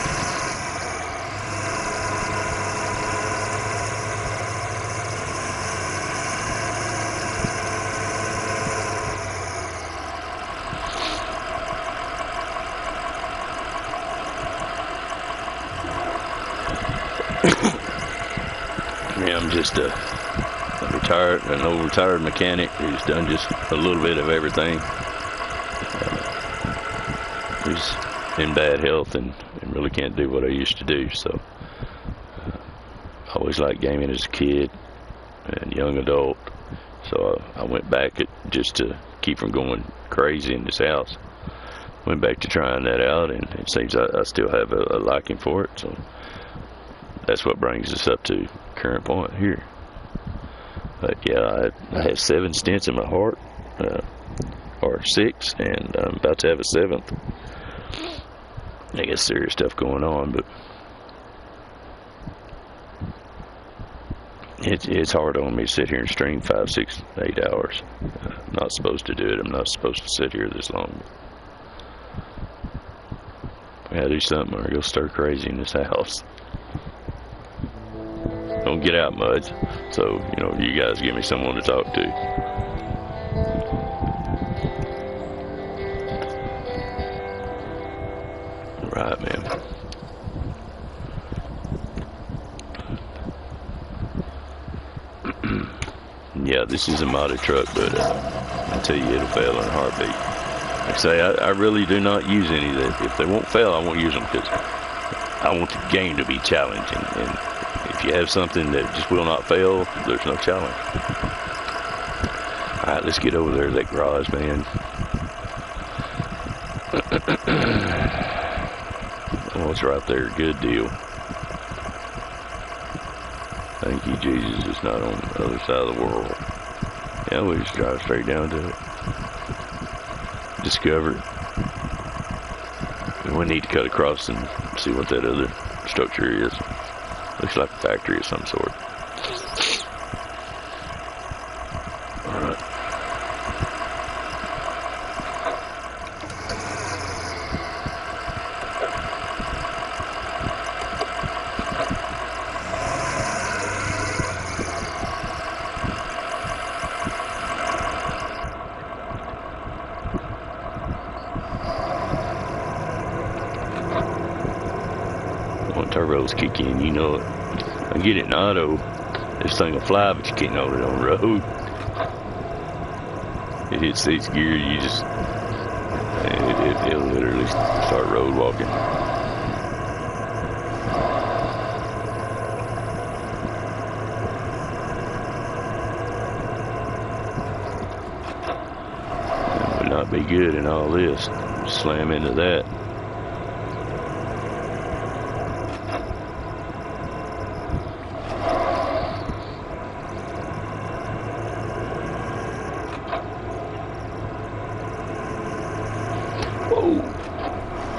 Yeah, I'm just an old retired mechanic who's done just a little bit of everything. Who's in bad health and really can't do what I used to do. So I always liked gaming as a kid and young adult. So I went back just to keep from going crazy in this house. Went back to trying that out, and it seems I still have a liking for it. So that's what brings us up to current point here. But yeah, I have 7 stents in my heart, or 6, and I'm about to have a 7th. I guess serious stuff going on, but it's hard on me to sit here and stream 5, 6, 8 hours. I'm not supposed to do it. I'm not supposed to sit here this long. I gotta do something or go stir crazy in this house. Don't get out much, so you guys give me someone to talk to. Right, man. Yeah, this is a modded truck, but I tell you, it'll fail in a heartbeat. Like I say, I really do not use any of that. If they won't fail, I won't use them because I want the game to be challenging. And if you have something that just will not fail, there's no challenge. All right, let's get over there to that garage, man. Oh, it's right there. Good deal. Thank you, Jesus. It's not on the other side of the world. Yeah, we just drive straight down to it. Discover it. We need to cut across and see what that other structure is. Looks like a factory of some sort. Alright. Turbos kick in, you know it. I get it in auto, this thing will fly, but you can't hold it on the road. It hits these gears, you just, it'll literally start road walking. It would not be good in all this. Slam into that.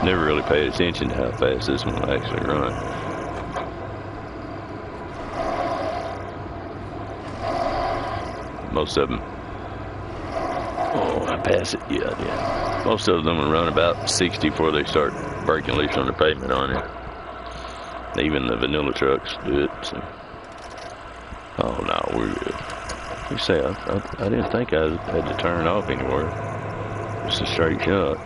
Never really paid attention to how fast this one will actually run. Most of them, oh, I pass it, yeah. Most of them will run about 60 before they start breaking loose on the pavement on it. Even the vanilla trucks do it. So. Oh no, we're good. You say I didn't think I had to turn off anywhere. It's a straight shot.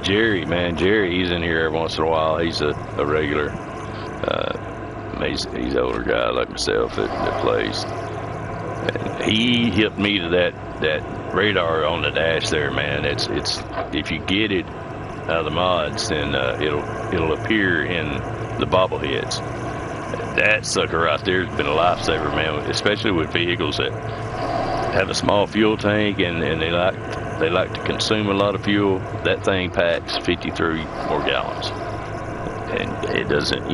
Jerry, man, he's in here every once in a while. He's a regular. He's an older guy like myself that plays. And he hipped me to that radar on the dash there, man. It's if you get it out of the mods, then it'll appear in the bobbleheads. That sucker right there has been a lifesaver, man. Especially with vehicles that have a small fuel tank and they like to consume a lot of fuel. That thing packs 53 more gallons. And it doesn't,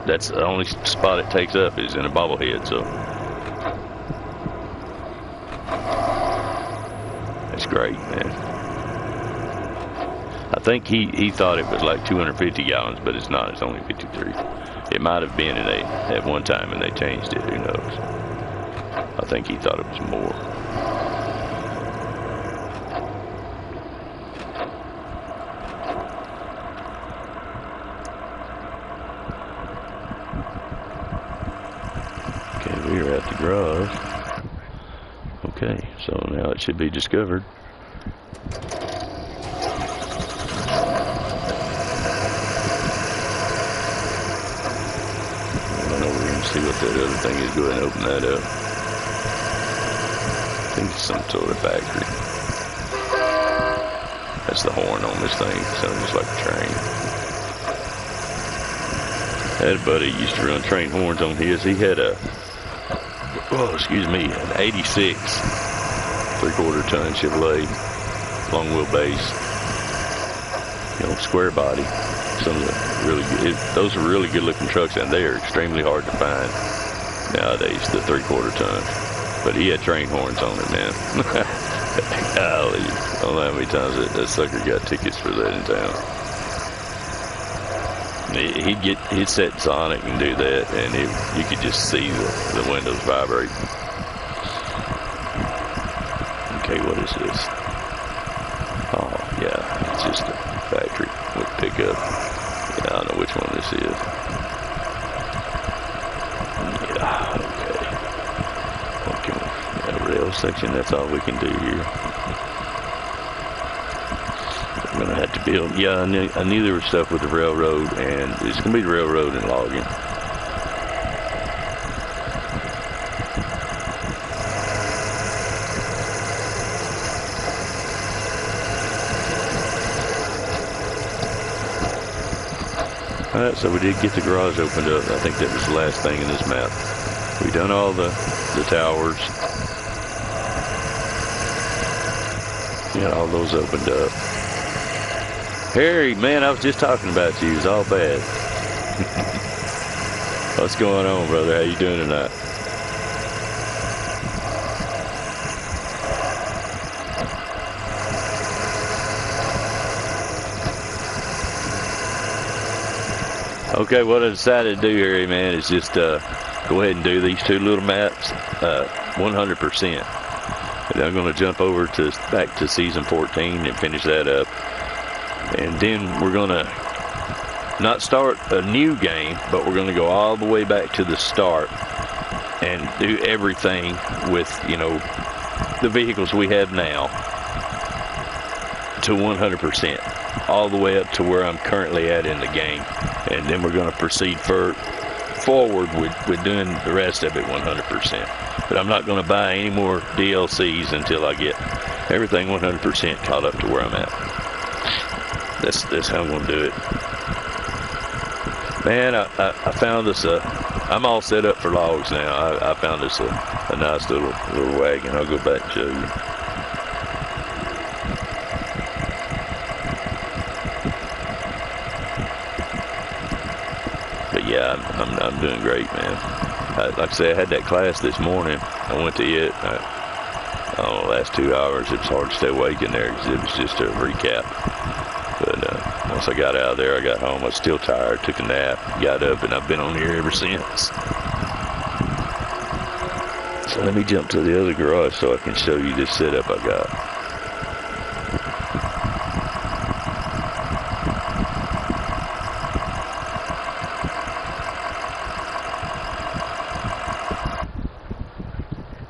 that's the only spot it takes up is in a bobblehead, so. That's great, man. I think he thought it was like 250 gallons, but it's not. It's only 53. It might have been at one time and they changed it. Who knows? I think he thought it was more. We're at the garage. Okay, so now it should be discovered. Run over here and see what that other thing is. Go ahead and open that up. I think it's some sort of factory. That's the horn on this thing. Sounds just like a train. That buddy used to run train horns on his. He had a, an 86 3/4 ton Chevrolet long wheelbase, square body. Some of the really good, those are really good looking trucks, and they are extremely hard to find nowadays, the 3/4 tons. But he had train horns on it, man. Golly, I don't know how many times that sucker got tickets for that in town. He'd set Sonic and do that, and you could just see the windows vibrate. Okay, what is this? Oh, yeah, it's just a factory with pickup. Yeah, I don't know which one this is. Yeah, okay. Rail section, that's all we can do here. I'm gonna have to build. Yeah, I knew there was stuff with the railroad, and it's gonna be the railroad and logging. Alright, so we did get the garage opened up. I think that was the last thing in this map. We've done all the towers. Got all those opened up. Harry, man, I was just talking about you. It's all bad. What's going on, brother? How you doing tonight? Okay, what I decided to do, Harry, man, is just go ahead and do these two little maps 100%. And I'm going to jump over back to season 14 and finish that up. And then we're going to not start a new game, but we're going to go all the way back to the start and do everything with, the vehicles we have now to 100%, all the way up to where I'm currently at in the game. And then we're going to proceed forward with doing the rest of it 100%. But I'm not going to buy any more DLCs until I get everything 100% caught up to where I'm at. That's how I'm going to do it. Man, I found us I'm all set up for logs now. I found us a nice little wagon. I'll go back and show you. But yeah, I'm doing great, man. Like I said, I had that class this morning. I went to it. I don't know, the last 2 hours, it was hard to stay awake in there because it was just a recap. But once I got out of there, I got home. I was still tired, took a nap, got up, and I've been on here ever since. So let me jump to the other garage so I can show you this setup I got.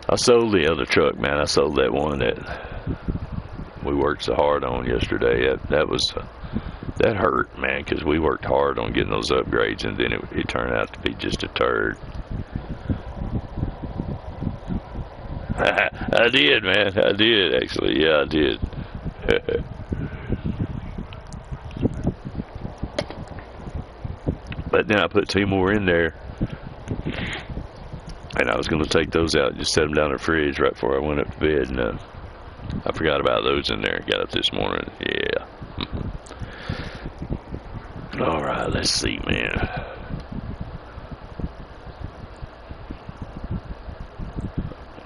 I sold the other truck, man. I sold that one that we worked so hard on yesterday. That hurt, man, because we worked hard on getting those upgrades, and then it turned out to be just a turd. I did, man. I did, actually. Yeah, I did. But then I put 2 more in there. And I was going to take those out and just set them down in the fridge right before I went up to bed. And I forgot about those in there. Got up this morning. Yeah. All right, let's see, man.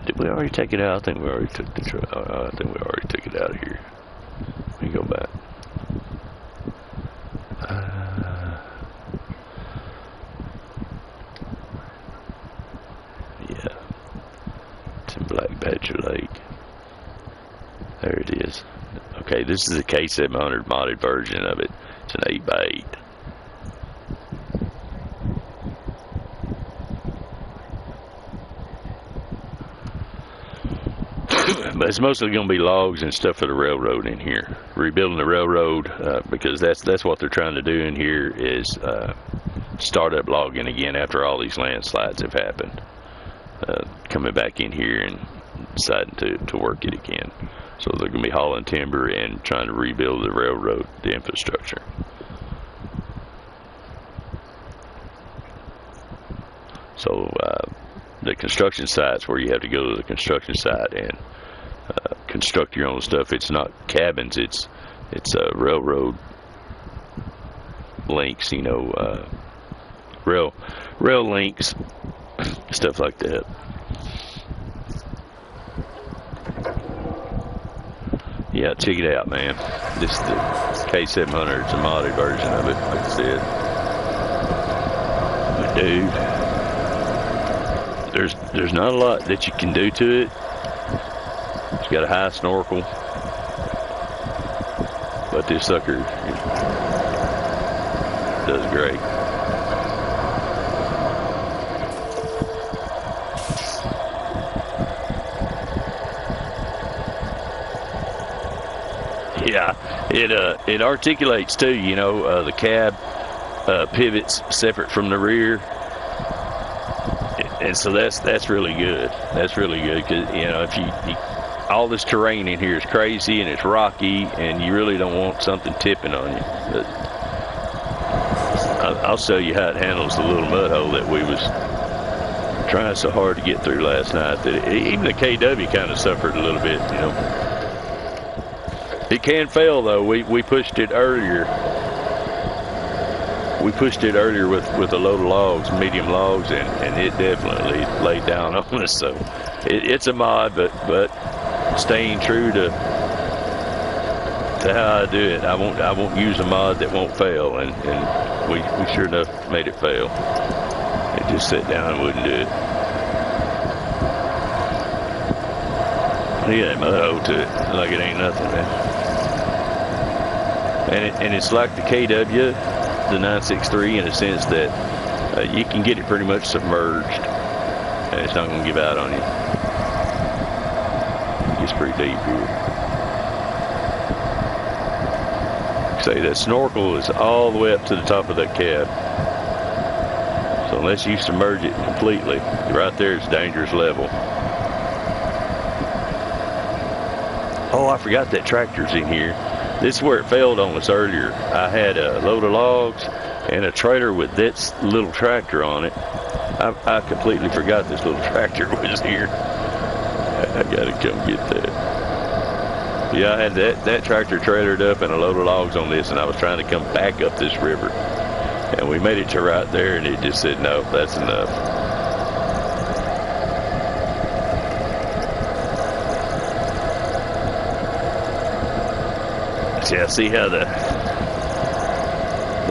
Did we already take it out? I think we already took the truck. I think we already took it out of here. Let me go back. Yeah. It's in Black Badger Lake. There it is. Okay, this is a K700 modded version of it. It's an 8x8. But it's mostly going to be logs and stuff for the railroad in here. Rebuilding the railroad, because that's what they're trying to do in here, is start up logging again after all these landslides have happened. Coming back in here and deciding to work it again. So they're going to be hauling timber and trying to rebuild the railroad, the infrastructure. So the construction sites where you have to go to the construction site and construct your own stuff. It's not cabins. It's railroad links. You know, rail links, stuff like that. Yeah, check it out, man. This is the K700. It's a modded version of it, like I said. But dude, there's not a lot that you can do to it. It's got a high snorkel, but this sucker does great. Yeah, it articulates too. You know, the cab pivots separate from the rear, and so that's really good. That's really good because you know if you all this terrain in here is crazy and it's rocky, and you really don't want something tipping on you. But I'll show you how it handles the little mud hole that we was trying so hard to get through last night. That even the KW kind of suffered a little bit. You know. It can fail though. We pushed it earlier. We pushed it earlier with a load of logs, medium logs, and it definitely laid down on us. So it's a mod, but staying true to how I do it. I won't use a mod that won't fail, and we sure enough made it fail. It just sat down and wouldn't do it. Look at that mud hole to it, like it ain't nothing, man. And it's like the KW, the 963, in a sense that you can get it pretty much submerged, and it's not going to give out on you. It's pretty deep here. Say that snorkel is all the way up to the top of that cab. So unless you submerge it completely, right there it's dangerous level. Oh, I forgot that tractor's in here. This is where it failed on us earlier. I had a load of logs and a trailer with this little tractor on it. I completely forgot this little tractor was here. I gotta come get that. Yeah, I had that tractor trailered up and a load of logs on this, and I was trying to come back up this river. And we made it to right there, and it just said, no, that's enough. Yeah, see how the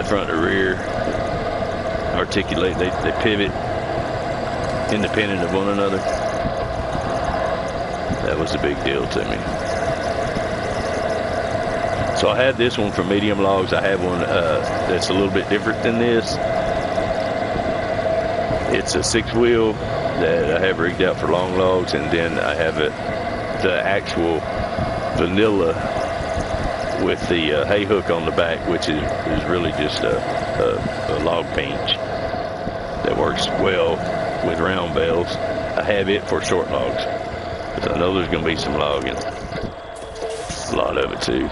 front and rear articulate, they pivot independent of one another. That was a big deal to me. So I had this one for medium logs. I have one that's a little bit different than this. It's a 6-wheel that I have rigged out for long logs, and then I have the actual vanilla with the hay hook on the back, which is really just a log pinch that works well with round bales. I have it for short logs because I know there's going to be some logging, a lot of it too.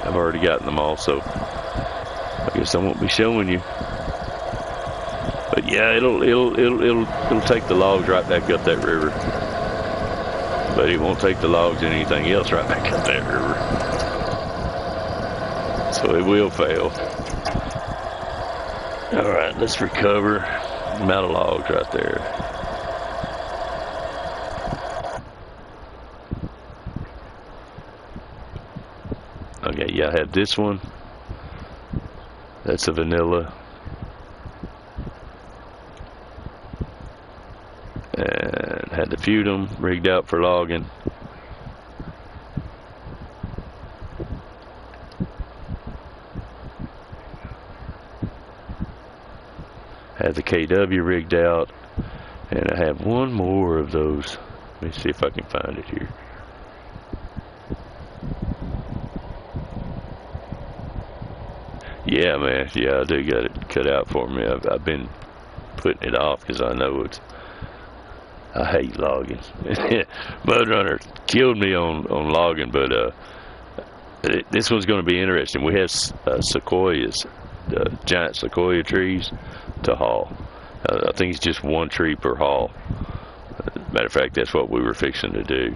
I've already gotten them all, so I guess I won't be showing you. But yeah, it'll take the logs right back up that river. But it won't take the logs and anything else right back up that river. So it will fail. All right, let's recover the amount of logs right there. Okay, yeah, I have this one. That's a vanilla. and had the Feudum rigged out for logging. Had the KW rigged out, and I have one more of those. Let me see if I can find it here. Yeah, man. Yeah, I do got it cut out for me. I've been putting it off because I know I hate logging. Mud Runner killed me on logging, but this one's going to be interesting. We have sequoias, giant sequoia trees to haul. I think it's just one tree per haul. Matter of fact, that's what we were fixing to do.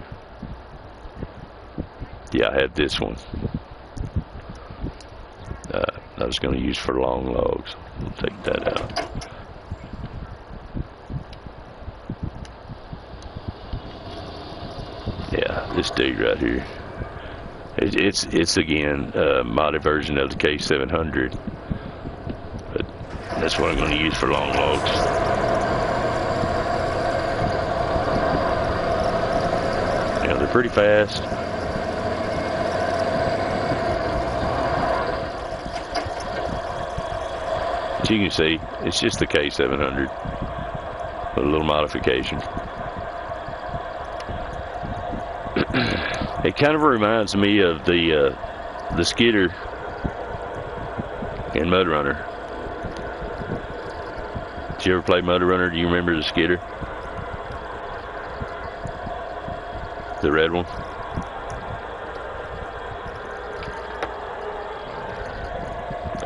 Yeah, I had this one. I was going to use for long logs. I'll take that out. Yeah, this dude right here. It's again a modded version of the K700, but that's what I'm going to use for long logs. Yeah, they're pretty fast. As you can see, it's just the K700 with a little modification. It kind of reminds me of the skidder in Mud Runner. Did you ever play Mud Runner? Do you remember the skidder? The red one?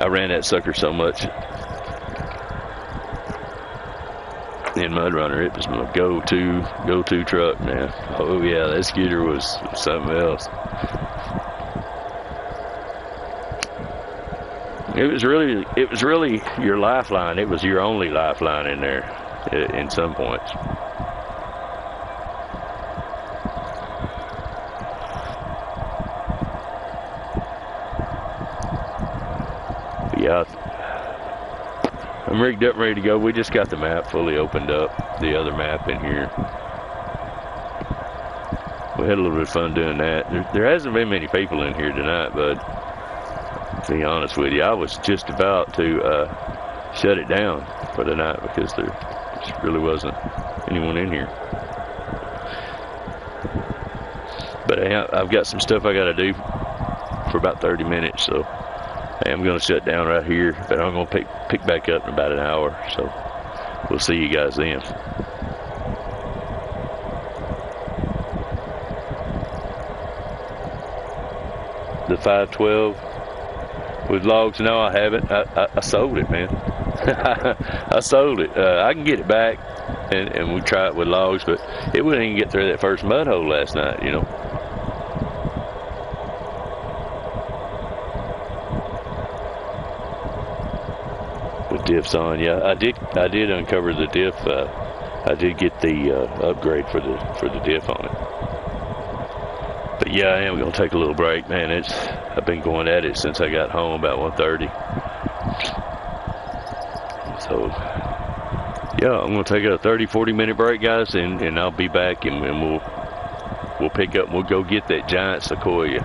I ran that sucker so much in Mud Runner. It was my go-to truck, man. Oh yeah, that skidder was something else. It was really your lifeline. It was your only lifeline in there in some points. But yeah, I'm rigged up and ready to go. We just got the map fully opened up, the other map in here. We had a little bit of fun doing that. There hasn't been many people in here tonight, but to be honest with you, I was just about to shut it down for the night because there just really wasn't anyone in here. But I've got some stuff I got to do for about 30 minutes, so I'm going to shut down right here, but I'm going to pick back up in about an hour, so we'll see you guys then. The 512 with logs? No, I haven't. I sold it, man. I sold it. I can get it back, and we try it with logs, but it wouldn't even get through that first mud hole last night, you know. Diffs on, yeah. I did uncover the diff. I did get the upgrade for the diff on it. But yeah, I am gonna take a little break, man. I've been going at it since I got home about 1:30. So yeah, I'm gonna take a 30-40 minute break, guys, and I'll be back, and we'll pick up and we'll go get that giant sequoia.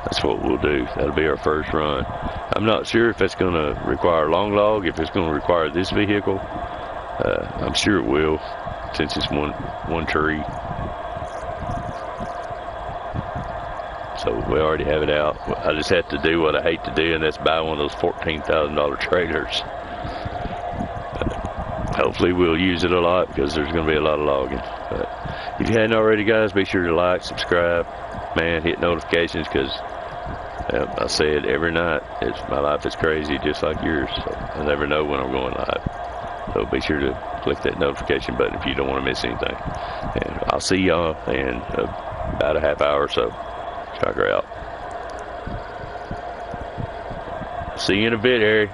That's what we'll do. That'll be our first run. I'm not sure if it's going to require a long log, if it's going to require this vehicle. I'm sure it will, since it's one tree. So we already have it out. I just have to do what I hate to do, and that's buy one of those $14,000 trailers. Hopefully we'll use it a lot because there's going to be a lot of logging. But if you hadn't already, guys, be sure to like, subscribe, man, hit notifications, because I say it every night. My life is crazy, just like yours. So I never know when I'm going live. So be sure to click that notification button if you don't want to miss anything. And I'll see y'all in about a half hour or so. Striker out. See you in a bit, Harry.